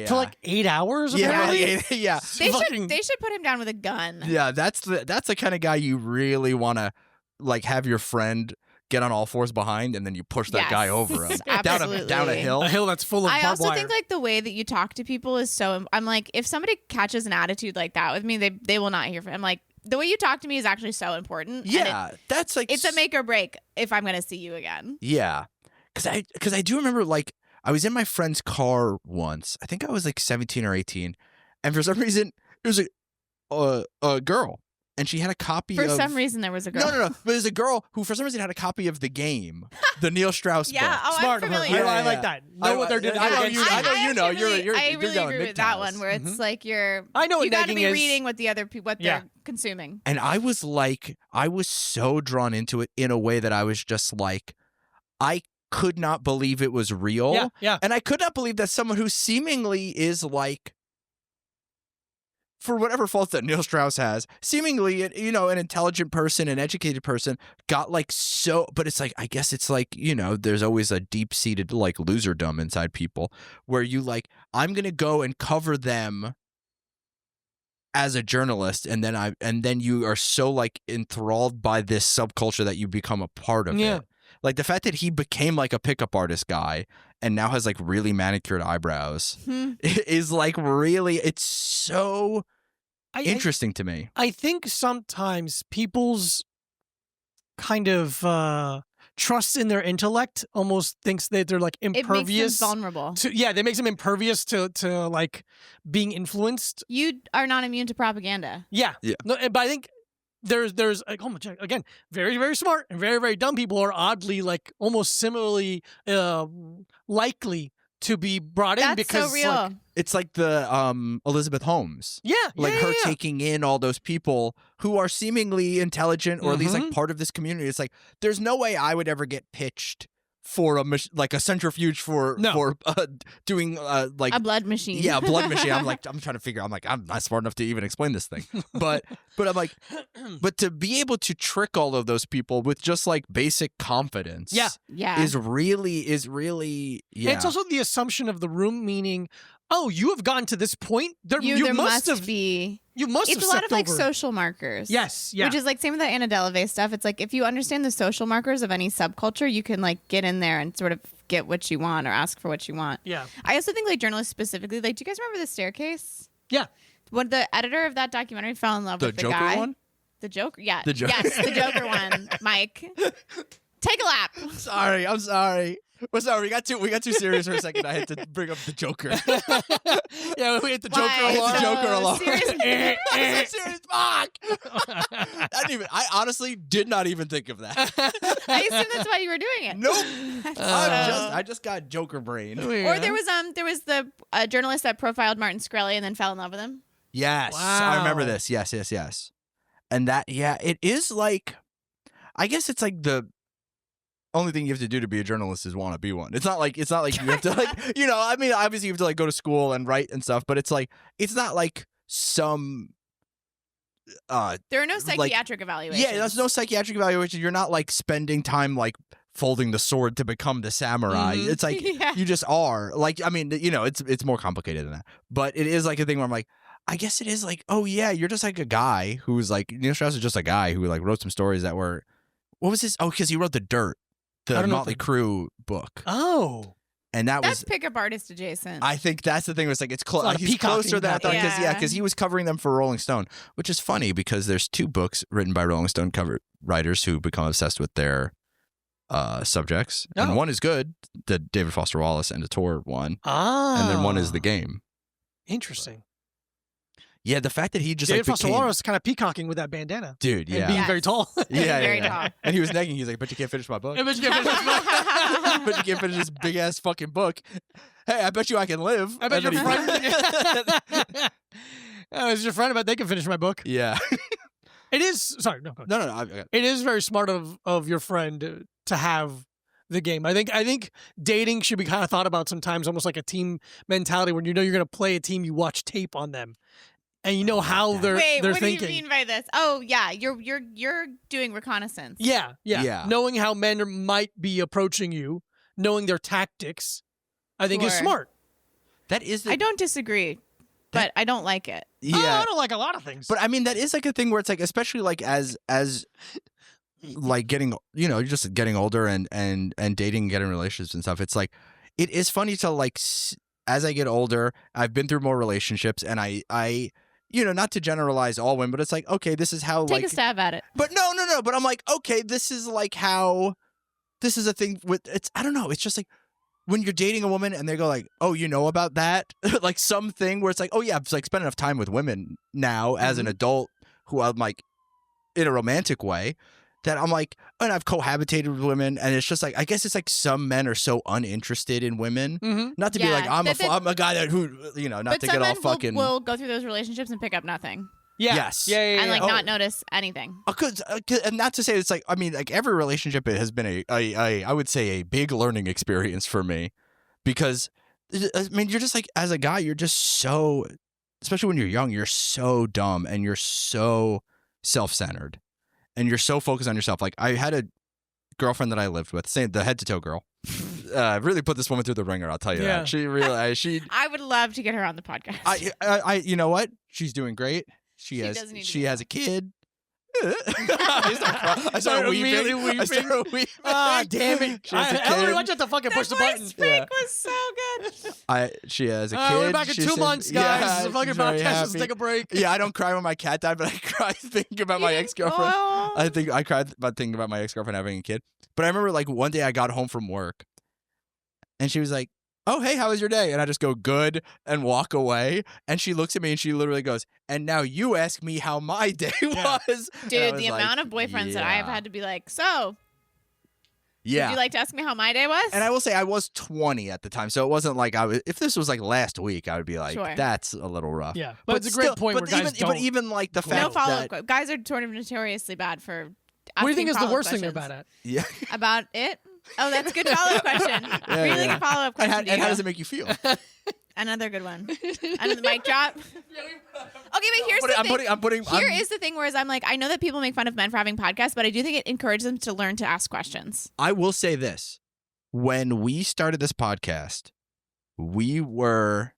For like 8 hours. They should put him down with a gun. Yeah, that's the kind of guy you really want to like have your friend get on all fours behind, and then you push that guy over him down a hill. A hill that's full of I barbed also wire. think like the way that you talk to people is so. I'm like, if somebody catches an attitude like that with me, they will not hear from. I'm like, the way you talk to me is actually so important. Yeah, that's like it's a make or break if I'm gonna see you again. Yeah, because I do remember like I was in my friend's car once. I think I was like 17 or 18, and for some reason there was a girl. And she had a copy For some reason, there was a girl. No. But there's a girl who, for some reason, had a copy of The Game, the Neil Strauss book. Smart I'm of her. familiar. I like that. Know what they're doing. I know you know. I really agree with that one, where it's like I know what you got to be negging is. reading what the other people they're consuming. And I was so drawn into it in a way that I was just like, I could not believe it was real. Yeah. And I could not believe that someone who seemingly is like, for whatever faults that Neil Strauss has, seemingly, an intelligent person, an educated person, got like so. But it's like, I guess it's like, there's always a deep-seated like loserdom inside people where you like, I'm gonna go and cover them as a journalist, and then you are so like enthralled by this subculture that you become a part of it. Like the fact that he became like a pickup artist guy and now has like really manicured eyebrows is like really, it's so interesting to me. I think sometimes people's kind of trust in their intellect almost thinks that they're like impervious. It makes them vulnerable. That makes them impervious to like being influenced. You are not immune to propaganda. Yeah. No, but I think there's like, oh my God, again, very, very smart and very, very dumb people are oddly like almost similarly likely to be brought in. That's because so real. like, it's like the Elizabeth Holmes. Her taking in all those people who are seemingly intelligent or at least like part of this community. It's like, there's no way I would ever get pitched for a centrifuge for doing like a blood machine. Yeah, a blood machine. I'm trying to figure. I'm not smart enough to even explain this thing. But I'm like, but to be able to trick all of those people with just like basic confidence, is really. Yeah. It's also the assumption of the room, meaning, oh, you have gotten to this point. There must be. You must have It's a lot of like over. social markers. Yes, yeah. Which is like same with the Anna Delvey stuff. It's like if you understand the social markers of any subculture, you can like get in there and sort of get what you want or ask for what you want. Yeah. I also think like journalists specifically, like, do you guys remember The Staircase? Yeah. When the editor of that documentary fell in love with the Joker guy. one? The Joker? Yeah. The Joker. Yes, the Joker one. Mike. Take a lap. I'm sorry. Well, sorry, we got too serious for a second. I had to bring up the Joker. Yeah, we hit the Why? Joker alarm. The Joker alarm. Seriously? Serious. Fuck. I honestly did not even think of that. I assume that's why you were doing it. Nope. I just got Joker brain. Or there was the journalist that profiled Martin Shkreli and then fell in love with him. Yes, Wow. I remember this. Yes. And that, it is like, I guess it's like the only thing you have to do to be a journalist is want to be one. It's not like you have to like, I mean, obviously you have to like go to school and write and stuff, but it's like, it's not like some, there are no psychiatric evaluations. Yeah, there's no psychiatric evaluation. You're not like spending time like folding the sword to become the samurai. It's like, you just are like, I mean, it's more complicated than that, but it is like a thing where I'm like, I guess it is like, oh yeah, you're just like a guy who's like, Neil Strauss is just a guy who like wrote some stories that were, what was this? Oh, because he wrote The Dirt, the Motley Crue book. Oh. And that That's was pickup artist adjacent. I think that's the thing. It's like it's a lot of he's closer peacocking than I thought because Yeah. because he was covering them for Rolling Stone, which is funny because there's 2 books written by Rolling Stone cover writers who become obsessed with their subjects, and one is good, the David Foster Wallace and the Tour one, and then one is The Game. Interesting. Yeah, the fact that he just David like Foster became, Wallace kind of peacocking with that bandana. dude, And yeah, being Yes. very tall. yeah, very yeah. tall. And he was nagging. He's like, "But you can't finish my book. I bet you can't finish this book. But you can't finish this big ass fucking book. Hey, I bet you I can live. I bet And your then he- friend. Oh, is your friend? I bet they can finish my book. Yeah. It is. Sorry, no. Go ahead. No. It is very smart of your friend to have the game. I think dating should be kind of thought about sometimes, almost like a team mentality, when you know you're going to play a team. You watch tape on them, and you know how they're Wait, they're what thinking. do you mean by this? Oh yeah, you're doing reconnaissance. Yeah. Yeah. Knowing how men might be approaching you, knowing their tactics, I think is Sure. smart. That is the I don't disagree, but I don't like it. Oh, yeah. I don't like a lot of things. But I mean, that is like a thing where it's like, especially like as like getting, you know, you're just getting older and dating and getting relationships and stuff. It's like, it is funny to like, as I get older, I've been through more relationships, and I, you know, not to generalize all women, but it's like, okay, this is how Take like, a stab at it. but no. But I'm like, okay, this is like how, this is a thing with, it's, I don't know. It's just like, when you're dating a woman and they go like, oh, you know about that? Like something where it's like, oh yeah, I've like spent enough time with women now as an adult who I'm like in a romantic way that I'm like, and I've cohabitated with women, and it's just like, I guess it's like some men are so uninterested in women. Mm-hmm. Not to be Yeah, like, I'm a guy that who, you know, not But to some get all men fucking. will go through those relationships and pick up nothing Yeah. Yes. Yeah. and like Oh. not notice anything. And not to say it's like, I mean, like every relationship has been I would say a big learning experience for me, because I mean, you're just like, as a guy, you're just so, especially when you're young, you're so dumb and you're so self-centered and you're so focused on yourself. Like I had a girlfriend that I lived with, the head to toe girl, really put this woman through the ringer. I'll tell you Yeah. that. She really, I would love to get her on the podcast. I, you know what? She's doing great. She doesn't need to she be has a kid. I started Immediately weeping. I started weeping. Ah, damn it. She has a Ellery, kid. why don't you have to fucking push the voice button? break Yeah. was so good. She has a kid. We're back in She 2 said- months, guys. Yeah, The fucking she's very podcast. Let's happy. take a break. Yeah, I don't cry when my cat died, but I cry thinking about my ex-girlfriend. Oh. I cried about thinking about my ex-girlfriend having a kid. But I remember like one day I got home from work and she was like, oh, hey, how was your day? And I just go, good, and walk away. And she looks at me and she literally goes, and now you ask me how my day was. And I Dude, was the like, amount of boyfriends that I have yeah. had to be like, so, Yeah. would you like to ask me how my day was? And I will say I was 20 at the time, so it wasn't like I was. If this was like last week, I would be like, Sure. that's a little rough. Yeah. But it's a great point where guys don't. But even like the go. fact no follow-up. that Guys are sort of notoriously bad for What do you think asking is the follow-up worst thing they're questions. bad at? yeah, About it? Oh, that's a good follow-up question. Really yeah. good follow-up and question. how does Diego. it make you feel? Another good one. Another mic drop. Okay, but here's the thing. I'm putting. Here is the thing, whereas I'm like, I know that people make fun of men for having podcasts, but I do think it encourages them to learn to ask questions. I will say this: when we started this podcast, we were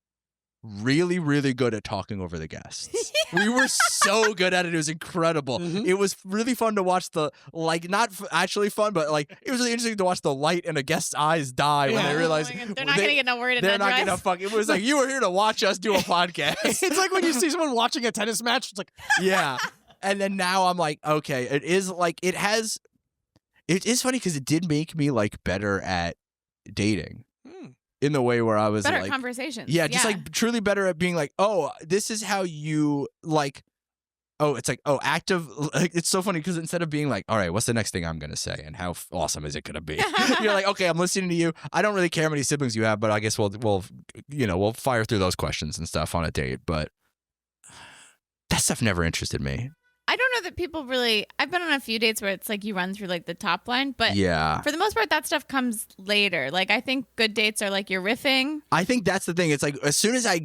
really, really good at talking over the guests. We were so good at it. It was incredible. Mhm. It was really fun to watch the, like, not actually fun, but like, it was really interesting to watch the light in a guest's eyes die when Yeah. they Oh realized Oh my God, they're not going to get no word in they're not edgewise. gonna fuck. It was like, you were here to watch us do a podcast. It's like when you see someone watching a tennis match. It's like, Yeah. And then now I'm like, okay, it is like, it is funny because it did make me like better at dating in the way where I was Better like, conversations. yeah, just like truly better at being like, oh, this is how you like, oh, it's like, oh, active. Like, it's so funny because instead of being like, all right, what's the next thing I'm going to say and how awesome is it going to be? You're like, okay, I'm listening to you. I don't really care how many siblings you have, but I guess we'll fire through those questions and stuff on a date. But that stuff never interested me. I don't know that people really. I've been on a few dates where it's like you run through like the top line, but Yeah. for the most part, that stuff comes later. Like I think good dates are like you're riffing. I think that's the thing. It's like as soon as I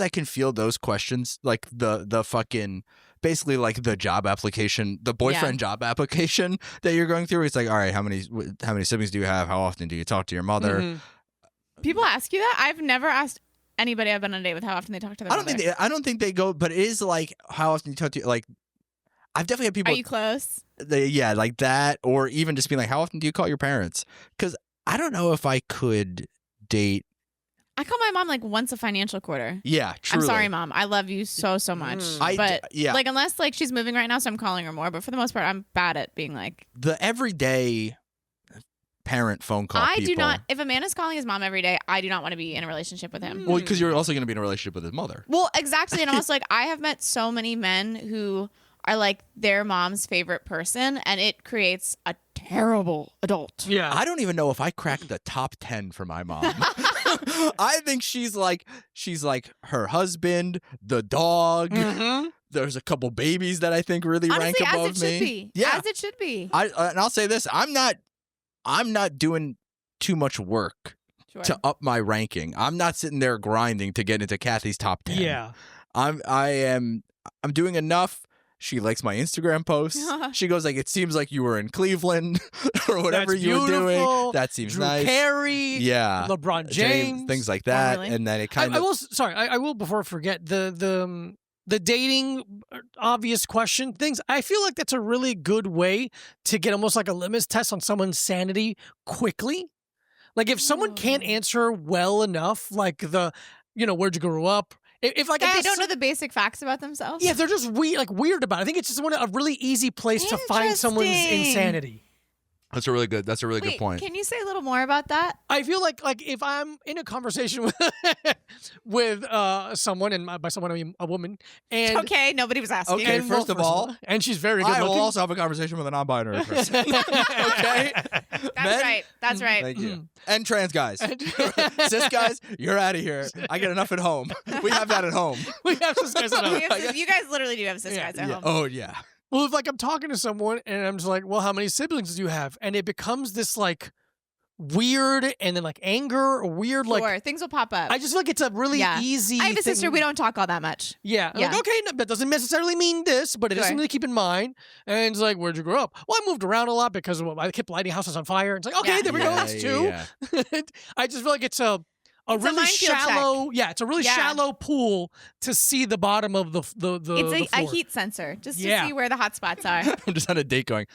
can feel those questions, like the fucking basically like the job application, the boyfriend job application that you're going through. It's like, all right, how many siblings do you have? How often do you talk to your mother? mhm. People ask you that. I've never asked anybody I've been on a date with how often they talk to their I mother. don't think they go, but it is like how often you talk to like. I've definitely had people. Are you close? Like that, or even just being like, how often do you call your parents? Because I don't know if I could date. I call my mom like once a financial quarter. Yeah, truly. I'm sorry, Mom. I love you so much. Like unless like she's moving right now, so I'm calling her more. But for the most part, I'm bad at being like the everyday parent phone call. I people. do not. If a man is calling his mom every day, I do not want to be in a relationship with him. Well, because you're also going to be in a relationship with his mother. Well, exactly. And I'm also like, I have met so many men who are like their mom's favorite person, and it creates a terrible adult. Yeah. I don't even know if I cracked the top 10 for my mom. I think she's like her husband, the dog. Mm-hmm. There's a couple babies that I think really rank Honestly, above as it me. should be. Yeah, As it should be. and I'll say this: I'm not doing too much work Sure. to up my ranking. I'm not sitting there grinding to get into Kathy's top 10. Yeah. I'm doing enough. She likes my Instagram posts. She goes like, "It seems like you were in Cleveland or whatever That's you were doing. beautiful. That seems Drew nice." Carey. Yeah, LeBron James. things like that, really? and then it I kind of. will. Sorry, I will before I forget the dating obvious question things. I feel like that's a really good way to get almost like a litmus test on someone's sanity quickly. Like if someone can't answer well enough, like where'd you grow up? If like If I they ask don't know the basic facts about themselves. yeah, if they're just weird about it. I think it's just a really easy place to find someone's Interesting. insanity. That's a really good Wait, point. can you say a little more about that? I feel like if I'm in a conversation with someone, and by someone I mean a woman, and Okay, nobody was asking. Okay, and, first of all, and she's very good I will looking. also have a conversation with a non-binary person. Okay, That's Men? right. That's right. Thank you. And trans guys, cis guys, you're out of here. I get enough at home. We have that at home. We have cis guys at home. You guys literally do have cis guys at Yeah. home. Oh yeah. Well, if like I'm talking to someone and I'm just like, well, how many siblings do you have? And it becomes this like weird and then like anger or weird like Sure, things will pop up. I just feel like it's a really Yeah. easy I have a thing. sister. We don't talk all that much. Yeah. Yeah. Like, okay, no, that doesn't necessarily mean this, but it is Sure. something to keep in mind. And it's like, where'd you grow up? Well, I moved around a lot because I kept lighting houses on fire. It's like, okay, Yeah. there we go. That's two. Yeah. I just feel like it's a It's a really minefield shallow, it's a really Yeah. shallow pool to see the bottom of the It's the a floor. heat sensor just to Yeah. see where the hot spots are. I'm just on a date going,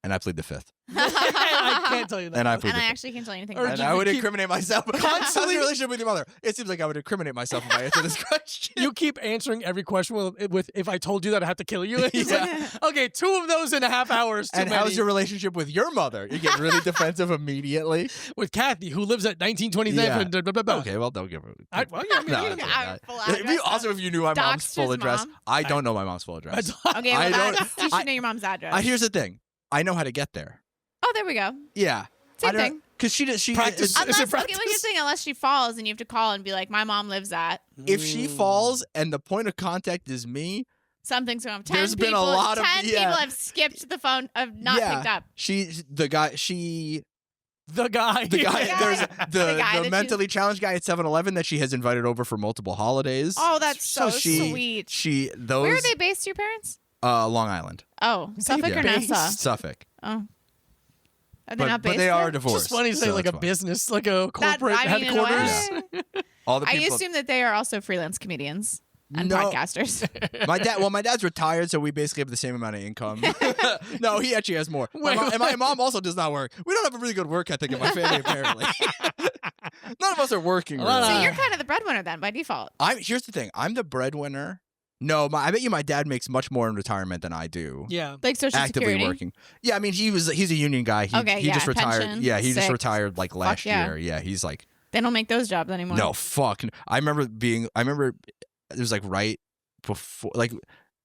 and I plead the fifth. I can't tell you that. And I And plead the I fifth. actually can't tell you anything Or about And you it. I would keep incriminate myself. How's constantly- your relationship with your mother? It seems like I would incriminate myself if I answer this question. You keep answering every question with if I told you that I have to kill you. It's Yeah. like, okay, 2 of those in a half hours. Too And many. how's your relationship with your mother? You get really defensive immediately. with Kathy, who lives at 1927? Yeah. Blah, blah, blah. Okay, well, don't give her. I mean, No, you that's can- okay. Full If you- address. also, if you knew my mom's Doxed full his address, mom. I don't know my mom's full address. Okay, I well, don't- you should know your mom's address. Here's the thing. I know how to get there. Oh, there we go. Yeah. Same I don't- thing. Because she Practice. it's- Is it Unless, okay, practice? like you're saying, unless she falls and you have to call and be like, my mom lives at if she falls and the point of contact is me, something's going on. 10 There's been a people, lot of- 10 yeah. people have skipped the phone, have not Yeah. picked up. the guy. the guy, The guy. there's The guy the that mentally challenged guy at 7-Eleven that she has invited over for multiple holidays. Oh, that's so she- sweet. Those Where are they based, your parents? Long Island, Oh, Suffolk or based? Nassau? Suffolk. Oh. Are they not But based they are there? It's divorced. just funny to say so like it's a fine. business, like a That- corporate I mean, in a way. headquarters. All the I people. assume that they are also freelance comedians and No. podcasters. My dad's retired, so we basically have the same amount of income. No, he actually has more. And my mom also does not work. We don't have a really good work ethic in my family, apparently. None of us are working. lot Really. So of- you're kind of the breadwinner then, by default. Here's the thing. I'm the breadwinner. No, I bet you my dad makes much more in retirement than I do. Yeah. Like Social Actively Security. working. Yeah, I mean he's a union guy. He Okay, he yeah, just retired. pension, Yeah, he just sick. retired like last yeah. year. Yeah, he's like They don't make those jobs anymore. no fuck. I remember it was like right before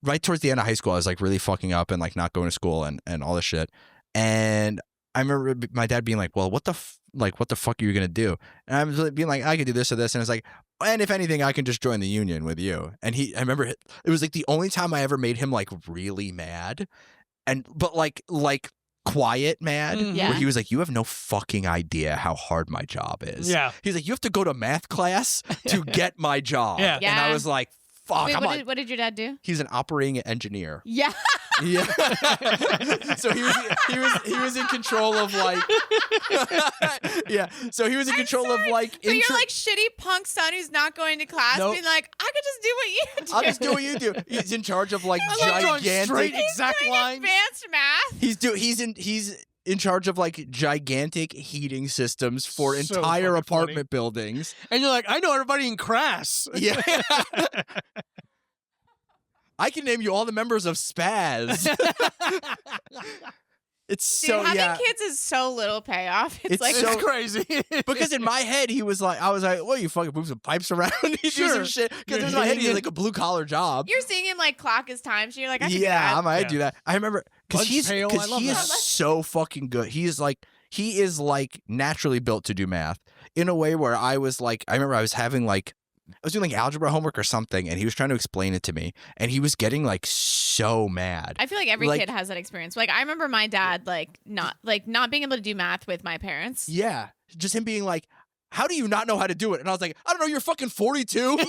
right towards the end of high school I was like really fucking up and like not going to school and all this shit. And I remember my dad being like, "Well, what the fuck are you gonna do?" And I was being like, "I could do this or this," and it's like, "And if anything, I can just join the union with you." And I remember it was like the only time I ever made him like really mad, but like quiet mad, Yeah. where he was like, "You have no fucking idea how hard my job is." Yeah. He's like, "You have to go to math class to get my job." Yeah. And I Yeah. was like, "Fuck!" Wait, I'm like, what did your dad do? he's an operating engineer. Yeah. Yeah. So he was in control of like yeah. So he was in control of like So you're like shitty punk son who's not going to class, Nope. being like, I could just do what you do. I'll just do what you do. He's in charge of like I love drawing gigantic straight exact doing lines. advanced math. he's in charge of like gigantic heating systems for So entire fucking apartment buildings. And you're like, I know everybody in Crass. Yeah. I can name you all the members of Spaz. It's Dude, so having kids is so little payoff. It's like so- It's crazy. Because in my head, I was like, well, you fucking move some pipes around, you do some Sure. shit. Because You're in my head, he's hitting like a blue collar job. you're seeing him like clock his time. So you're like, I can do Yeah, I that. might do that. I remember because Lunch pail, I love he is that. so fucking good. He is like naturally built to do math in a way where I remember I was having like. I was doing like algebra homework or something, and he was trying to explain it to me, and he was getting like so mad. I feel like every Like- kid has that experience. Like I remember my dad not being able to do math with my parents. Yeah, just him being like, "How do you not know how to do it?" And I was like, "I don't know. You're fucking 42.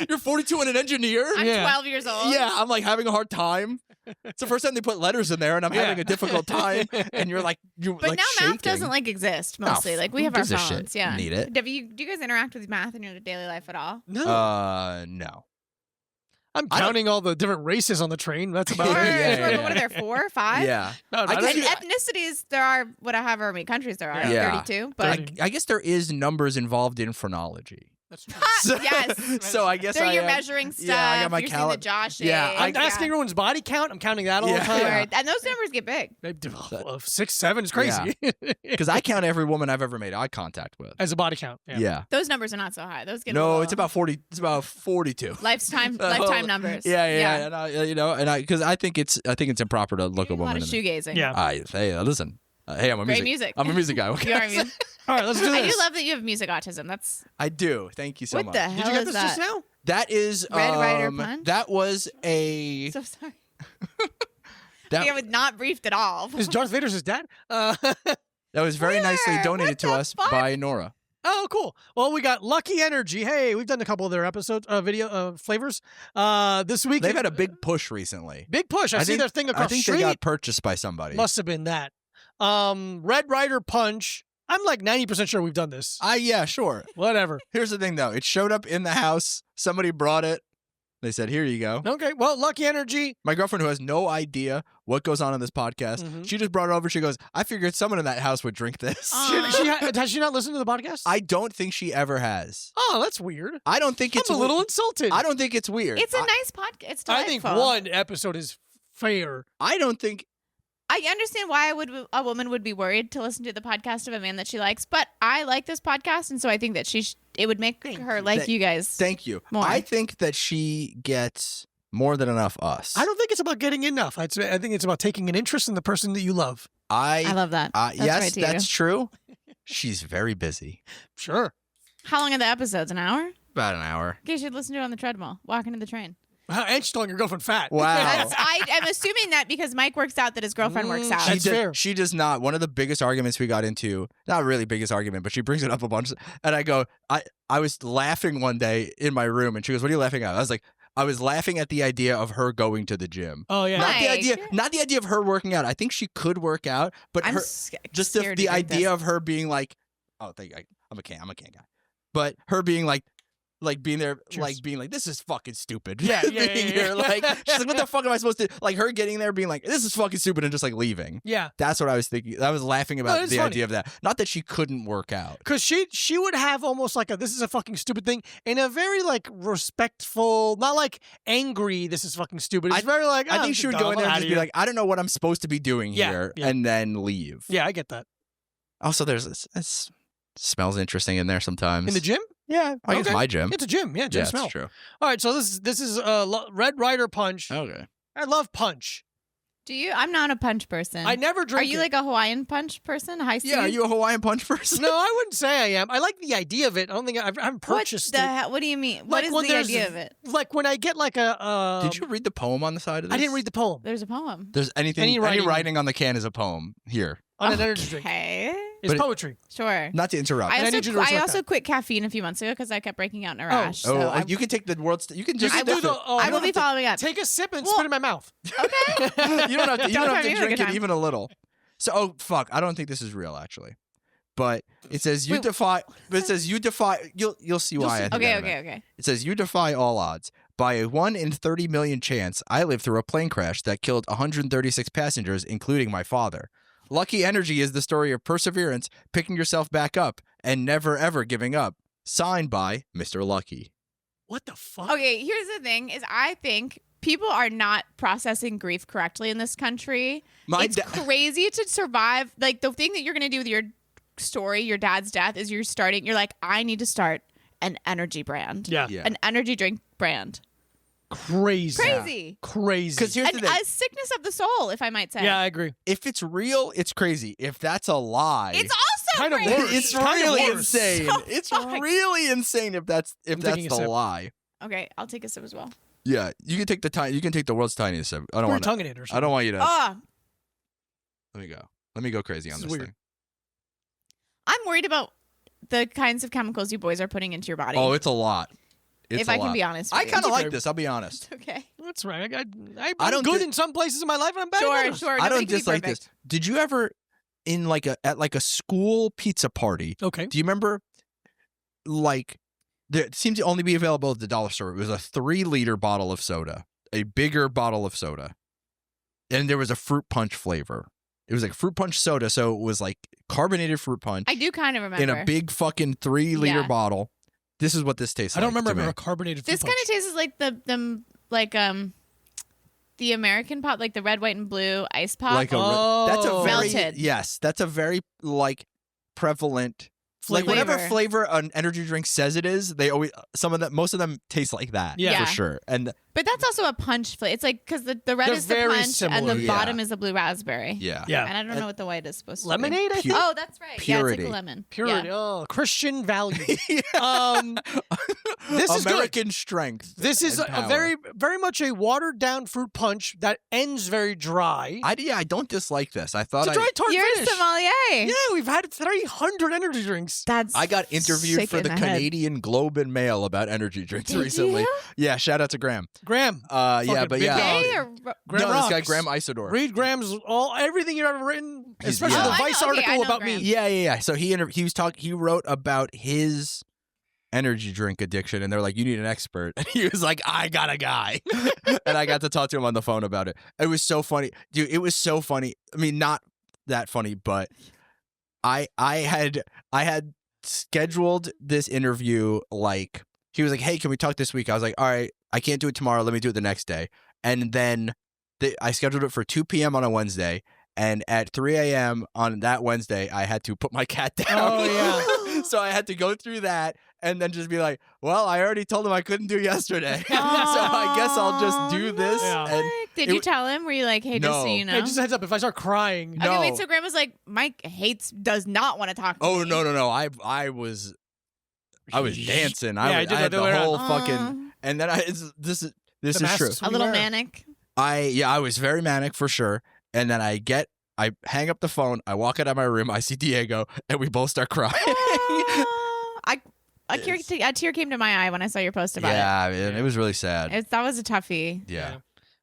You're 42 and an engineer." I'm Yeah. 12 years old. Yeah, I'm like having a hard time. It's the first time they put letters in there, and I'm having a difficult time. And you're like, But like now shaking. math doesn't like exist No, mostly. Like we who have our gives a shit? phones. Yeah. Need it. Do you guys interact with math in your daily life at all? No. No. I'm I don't- counting all the different races on the train. That's about Sure, it. Yeah, sure, yeah, but what are there, 4 or 5? Yeah. No, I I guess don't- you- And ethnicities, there are however many countries there are. Yeah. 32. But I guess there is numbers involved in phrenology. That's true. yes. So I guess They're you're measuring stuff. Yeah, I got my You're seeing the jaw shape. Yeah, I'm asking everyone's body count. I'm counting that all the Yeah. time. Sure. And those numbers get big. Maybe, 6, 7 is crazy. Because I count every woman I've ever made eye contact with. As a body count. Yeah. Those numbers are not so high. Those get a No, little it's about 40. It's about 42. lifetime numbers. Yeah. And I think it's improper to look You a do a lot woman of in the. shoegazing. Yeah. Hey, listen. Hey, I'm a Great music. music. I'm a music guy. You are music. All right, let's do I this. do love that you have music autism. That's I do. Thank you so what much. the Did hell you get is this that? just now? That is Red Rider Punch? That was a So sorry. that, I was not briefed at all. Is Darth Vader's his dad? that was very nicely Where? donated What to the us fuck? by Nora. Oh, cool. Well, we got Lucky Energy. Hey, we've done a couple of their episodes, video flavors. This week They've had a big push recently. big push. I see think- their thing across I think the street. they got purchased by somebody. Must have been that. Red Rider Punch. I'm like 90% sure we've done this. Yeah, sure. Whatever. Here's the thing, though. It showed up in the house. Somebody brought it. They said, "Here you go." Okay. Well, Lucky Energy. My girlfriend, who has no idea what goes on in this podcast, Mhm. she just brought it over. She goes, "I figured someone in that house would drink this." Has she not listened to the podcast? I don't think she ever has. Oh, that's weird. I don't think it's I'm a little insulted. I don't think it's weird. It's a nice podcast. It's I delightful. think one episode is fair. I don't think. I understand why a woman would be worried to listen to the podcast of a man that she likes, but I like this podcast, and so I think that it would make her like you guys. Thank you. More. I think that she gets more than enough us. I don't think it's about getting enough. I think it's about taking an interest in the person that you love. I love that. That's yes, right to that's you. true. She's very busy. Sure. How long are the episodes? An hour? About an hour. Okay, you should listen to it on the treadmill, walking to the train. And she's calling your girlfriend fat. Wow. I'm assuming that because Mike works out that his girlfriend works out. That's fair. She does not. One of the biggest arguments we got into, not really biggest argument, but she brings it up a bunch. And I go, I was laughing one day in my room, and she goes, "What are you laughing at?" I was like, I was laughing at the idea of her going to the gym. Oh yeah. Mike. Not the idea of her working out. I think she could work out, but I'm her just the scared to drink idea this. of her being like, "Oh, I'm a can guy," but her being like being there, Cheers. like being like, "This is fucking stupid." Yeah, being yeah, here, like she's like, "What the fuck am I supposed to?" Like her getting there, being like, "This is fucking stupid," and just like leaving. Yeah. That's what I was thinking. I was laughing about it's the funny. idea of that. Not that she couldn't work out. Because she would have almost like this is a fucking stupid thing in a very like respectful, not like angry, this is fucking stupid. It's very like, I "Oh, think she would dumb, go in there I'm and outta just be here." like, "I don't know what I'm supposed to be doing Yeah, here," yeah. and then leave. Yeah, I get that. Also, there's this smells interesting in there sometimes. In the gym? Yeah, I guess Okay. my gym. It's a gym. Yeah, gym Yeah, smell. it's true. All right, so this is Red Rider Punch. Okay. I love punch. Do you? I'm not a punch person. I never drink Are you it. like a Hawaiian punch person? High C? Yeah, are you a Hawaiian punch person? No, I wouldn't say I am. I like the idea of it. I don't think I haven't purchased it. What do you mean? Like What is when the there's idea of it? Like when I get like a. Did you read the poem on the side of this? I didn't read the poem. There's a poem. There's any Any writing. writing- on the can is a poem. Here, On an energy drink. Okay. It's But it- poetry. Sure. not to interrupt. I And I also, need you to respect that. quit caffeine a few months ago because I kept breaking out in a rash. oh, so I'm- you can take the world's. You can You just. can do sniff the. it. Oh, I you will don't be have to- following up. Take a sip and Well- spit it in my mouth. you don't have to. You Don't don't have try to me to drink good it time. even a little. So, oh fuck! I don't think this is real actually, but it says you Wait. defy. But it says you defy. You'll see why. I think Okay, that about it. okay. It says you defy all odds. By a 1 in 30 million chance, I lived through a plane crash that killed 136 passengers, including my father. Lucky energy is the story of perseverance, picking yourself back up, and never ever giving up. Signed by Mr. Lucky. What the fuck? Okay, here's the thing: is I think people are not processing grief correctly in this country. It's crazy to survive. Like the thing that you're gonna do with your story, your dad's death, is you're like, I need to start an energy brand. Yeah. An energy drink brand. Crazy. Because here's the thing. A sickness of the soul, if I might say. Yeah, I agree. If it's real, it's crazy. If that's a lie, It's also Kind of crazy. worse. it's kind of really worse. insane. So It's fucked. really insane if that's taking the a sip. lie. Okay, I'll take a sip as well. Yeah, you can take the world's tiniest sip. I don't Put your want. tongue in it or something. I don't want you to. Oh, Let me go. Let me go crazy on This this is weird. thing. I'm worried about the kinds of chemicals you boys are putting into your body. Oh, it's a lot. It's if a I lot. can be honest with I you. kind of okay. like this. I'll be honest. Okay. That's right. I'm I don't good thi- in some places in my life, and I'm bad in Sure, others. sure. I Nobody don't can be dislike perfect. this. Did you ever at a school pizza party? Okay. Do you remember it seems to only be available at the dollar store. It was a 3-liter bottle of soda, a bigger bottle of soda. And there was a fruit punch flavor. It was like fruit punch soda, so it was like carbonated fruit punch I do kind of remember. in a big fucking 3-liter Yeah. bottle. This is what this tastes I like. don't remember to me. a carbonated fruit This kind of tastes like the American pop, like the red, white, and blue ice pop. Like Oh. that's a very Melted. yes, that's a very prevalent Flavor. like whatever Flavor. flavor an energy drink says it is. They always most of them taste like that. Yeah. for sure. And But that's also a punch flavor. It's like because the red They're is the very punch similar, and the yeah. bottom is the blue raspberry. yeah, Yeah. And I don't know what the white is supposed to Lemonade, I Pu- think. be. Oh, that's right. Yeah, it's Purity. like a lemon. Purity. Yeah. Oh, Christian value. This is good. American strength. This is and a power. very, very much a watered down fruit punch that ends very dry. I don't dislike this. I thought It's a dry tart You're a finish. sommelier. Yeah, we've had 300 energy drinks. That's I got interviewed sick for in the head. Canadian Globe and Mail about energy drinks Did recently. you? Yeah, shout out to Graham. Graham. Yeah, Fucking but big yeah. dog. Hey, or, Graham no, this guy rocks. Graham Isidore. Read Graham's everything you've ever written, He's- especially yeah. the Oh, I Vice know- okay, I article know about Graham. me. Yeah. So he wrote about his energy drink addiction, and they're like, "You need an expert." And he was like, "I got a guy," and I got to talk to him on the phone about it. It was so funny, dude. It was so funny. I mean, not that funny, but I had scheduled this interview. Like, he was like, "Hey, can we talk this week?" I was like, "All right, I can't do it tomorrow. Let me do it the next day." And then I scheduled it for 2 p.m. on a Wednesday. And at 3 a.m. on that Wednesday, I had to put my cat down. Oh, yeah. So I had to go through that and then just be like, well, I already told him I couldn't do yesterday. so I guess I'll just do this. Yeah. And Did it- you tell him? Were you like, hey, just so No. you know? Hey, just a heads up, if I start crying, No. Okay, wait. So Graham was like, Mike does not want to talk to oh, me. no. I was dancing. Yeah, I I did had the the other way whole Aw. fucking. And then this is The true. masks A little Yeah. manic. I was very manic for sure. And then I hang up the phone, I walk out of my room, I see Diego, and we both start crying. A tear came to my eye when I saw your post about yeah, man, it was really sad. it. That was a toughie. Yeah.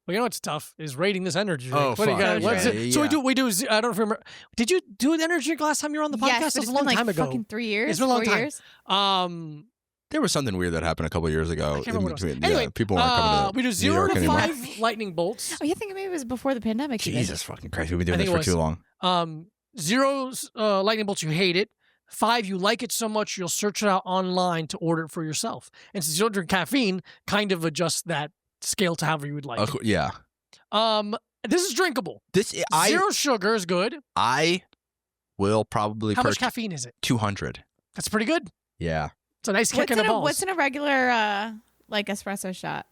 Well, you know what's tough is rating this energy drink. Oh, What do you fuck. got? So What's true. it? So Yeah. we do. I don't know if you remember. Did you do an energy drink last time you were on the podcast? Yes, That but was it's a been long like time ago. fucking 3 years. It's been a long 4 time. years. There was something weird that happened a couple years ago. I can't remember what it was. between- Anyway, yeah, people weren't coming to we do New 0 York to anymore. 5 lightning bolts. Oh, you think maybe it was before the pandemic? even. Jesus fucking Christ, we've been doing I this think for it too was. long. 0 lightning bolts, you hate it. 5, you like it so much you'll search it out online to order it for yourself. And since you don't drink caffeine, kind of adjust that scale to however you would like it. Yeah. This is drinkable. 0 sugar is good. I will probably How much purchase caffeine is it? 200. That's pretty good. Yeah. It's a nice kick in the balls. What's in a regular like espresso shot?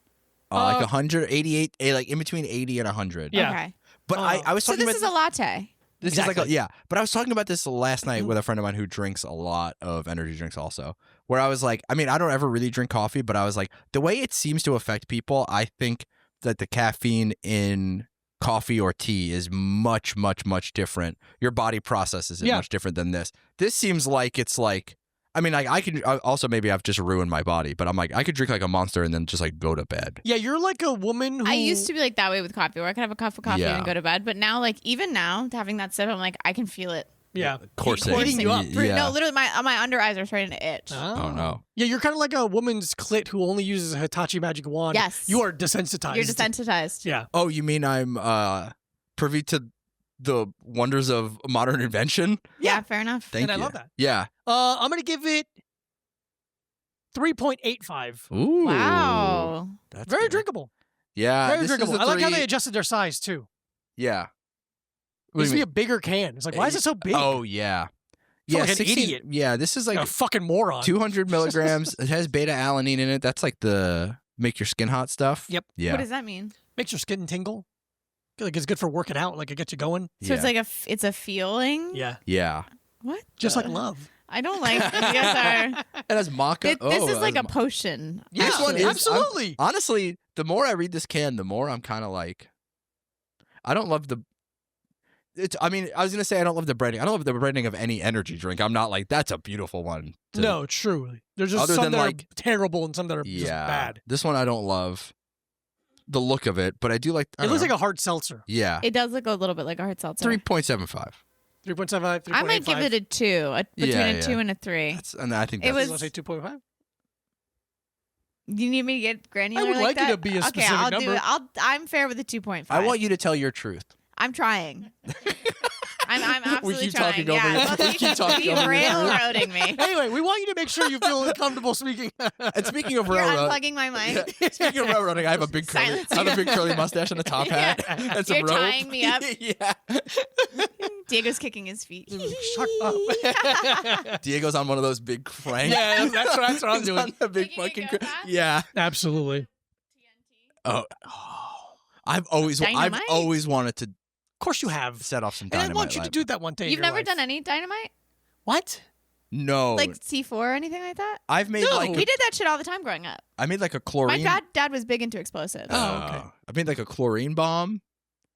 Like 188, like in between 80 and 100. Yeah. Okay. But I was So talking this about is a latte. This is like Exactly. yeah, but I was talking about this last night with a friend of mine who drinks a lot of energy drinks also, where I was like, I mean, I don't ever really drink coffee, but I was like, the way it seems to affect people, I think that the caffeine in coffee or tea is much, much, much different. Your body processes it Yeah. much different than this. This seems like it's like, I mean, like I can also maybe I've just ruined my body, but I'm like I could drink like a Monster and then just like go to bed. Yeah, you're like a woman who I used to be like that way with coffee, where I could have a cup of coffee Yeah. and go to bed. But now, like even now, having that sip, I'm like I can feel it. Yeah. Coursing. Eating you up. Yeah. No, literally, my under eyes are starting to itch. Oh no. Yeah, you're kind of like a woman's clit who only uses a Hitachi magic wand. Yes. You are desensitized. You're desensitized. Yeah. Oh, you mean I'm privy to the wonders of modern invention. Yeah, fair enough. Thank and you. I love that. Yeah. I'm gonna give it 3.85. Ooh. Wow. That's Very good. drinkable. Yeah. Very this is drinkable. a I like how 3 they adjusted their size too. Yeah. It What do used you to be a bigger can. It's like, why is it so big? Oh, yeah. feel Yeah, like an 16 idiot. Yeah, this is like a fucking moron. 200 milligrams. It has beta alanine in it. That's like the make your skin hot stuff. Yep. Yeah. What does that mean? Makes your skin tingle. Like it's good for working out. Like it gets you going. So it's like it's a feeling? Yeah. Yeah. What? Just like the- love. I don't like you guys are It has maca. this is it like has a potion. Yeah, This one is- absolutely. Honestly, the more I read this can, the more I'm kind of like, I don't love the. I mean, I was gonna say I don't love the branding. I don't love the branding of any energy drink. I'm not like that's a beautiful one. to- No, truly. There's just Other some than, that like- are terrible and some that are just Yeah. bad. This one I don't love the look of it, but I do like. It looks like a hard seltzer. Yeah. It does look a little bit like a hard seltzer. 3.75. 3.75, 3.85. I might give it a 2, between Yeah, a 2 yeah. and a 3. That's, and I think It that's You was- want to say 2.5? You need me to get granular I would like you that? to be a Okay, specific I'll do number. it. I'm fair with a 2.5. I want you to tell your truth. I'm trying. I'm absolutely keep trying. talking over yeah, you. both We of you keep talking keep over you. railroading me. Anyway, we want you to make sure you feel comfortable speaking. And speaking of You're railroad, unplugging my mic. speaking of railroading, I have a big curly, Silence. I have a big curly mustache and a top hat and some You're rope. tying me up. Yeah. Diego's kicking his feet. Shut up. Diego's on one of those big cranks. Yeah, that's what I'm He's doing. on the big Making it fucking go crank. fast? Yeah. Absolutely. Oh. I've always Dynamite? wanted to Of course you have. set off some And I dynamite. want you to live. do that one day. in You've your never life. done any dynamite? What? No. Like C4 or anything like that? I've made No. like We did that shit all the time growing up. I made like a My chlorine. dad was big into explosives. Oh, okay. I made like a chlorine bomb.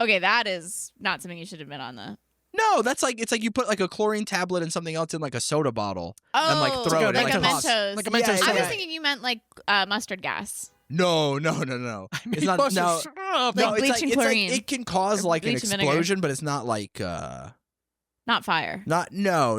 Okay, that is not something you should admit on the. No, that's like it's like you put like a chlorine tablet and something else in like a soda bottle. Oh, And, like, throw it in, like like a a toss. Mentos. Like a Yeah, Mentos. yeah. I was soda. thinking you meant like mustard gas. No. It's not Most no. of- shut up. Like No, bleach it's and like, chlorine. It's like it can cause Or like an bleach and vinegar. explosion, but it's not like Not fire. not no.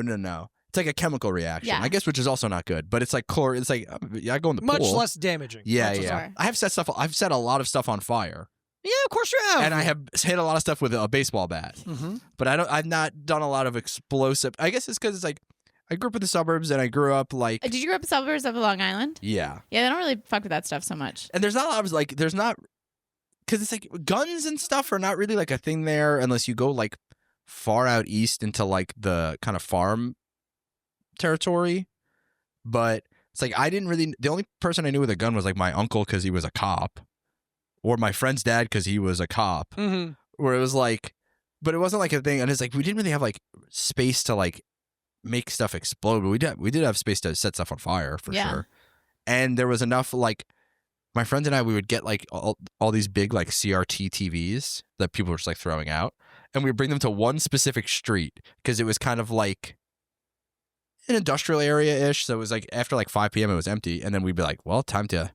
It's like a chemical reaction, Yeah. I guess, which is also not good. But it's like chlorine. It's like I go in the Much pool. less damaging. Yeah, Much less- yeah. Sure. I have set stuff. I've set a lot of stuff on fire, Yeah, of course you have. and I have hit a lot of stuff with a baseball bat. Mm-hmm. But I've not done a lot of explosive. I guess it's because it's like I grew up in the suburbs, and I grew up like Did you grow up in suburbs of Long Island? yeah. Yeah, they don't really fuck with that stuff so much. And there's not a lot of like there's not because it's like guns and stuff are not really like a thing there unless you go like far out east into like the kind of farm territory. But it's like the only person I knew with a gun was like my uncle because he was a cop, or my friend's dad because he was a cop. Mm-hmm. Where it was like, but it wasn't like a thing, and it's like we didn't really have like space to like make stuff explode, but we did have space to set stuff on fire for Yeah. sure. And there was enough like my friends and I, we would get like all these big like CRT TVs that people were just like throwing out, and we would bring them to one specific street because it was kind of like an industrial area ish. So it was like after like 5 p.m. it was empty, and then we'd be like, well, time to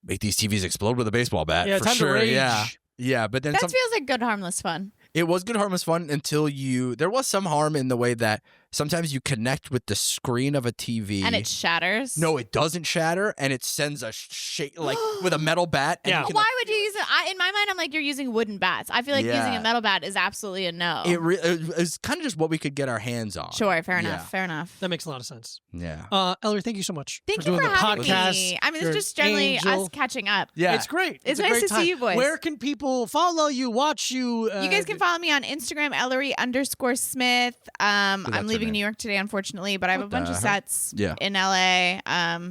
make these TVs explode with a baseball bat. Yeah, for time sure. to rage. Yeah, but then That feels like good, harmless fun. it was good, harmless fun until there was some harm in the way that sometimes you connect with the screen of a TV. And it shatters. No, it doesn't shatter, and it sends a shake like with a metal bat. And Yeah. you can, Why would you use it? In my mind, I'm like, you're using wooden bats. I feel like Yeah. using a metal bat is absolutely a no. it was kind of just what we could get our hands on. Sure, fair Yeah. enough. Fair enough. That makes a lot of sense. Yeah. Ellery, thank you so much Thank for you doing for the having podcast. me. I mean, You're it's just an generally angel. us catching up. Yeah. It's great. It's a nice great to see time. you boys. Where can people follow you, watch you? You guys can follow me on Instagram, Ellery_Smith. I'm her leaving name. New York today, unfortunately, but I have a What bunch the of heck? sets Yeah. in LA,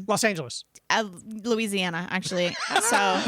Los Angeles. Louisiana, actually. So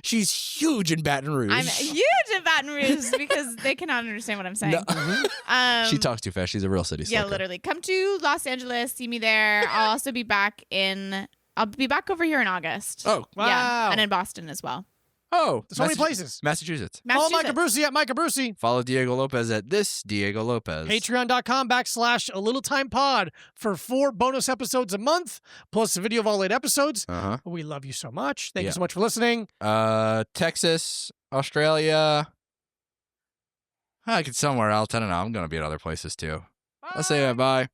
She's huge in Baton Rouge. I'm huge in Baton Rouge because they cannot understand what I'm saying. No. She talks too fast. She's a real city Yeah, slicker. literally. Come to Los Angeles, see me there. I'll also be back over here in August. Oh, Wow. Yeah, and in Boston as well. oh. So many places. Massachusetts. Follow Micah Massachusetts. Brucey at Micah Brucey. Follow Diego Lopez at this Diego Lopez. Patreon.com/A Little Time Pod for 4 bonus episodes a month, plus a video of all 8 episodes. Uh-huh. We love you so much. Thank Yeah. you so much for listening. Texas, Australia. I could somewhere else. I don't know. I'm going to be at other places too. Let's say bye.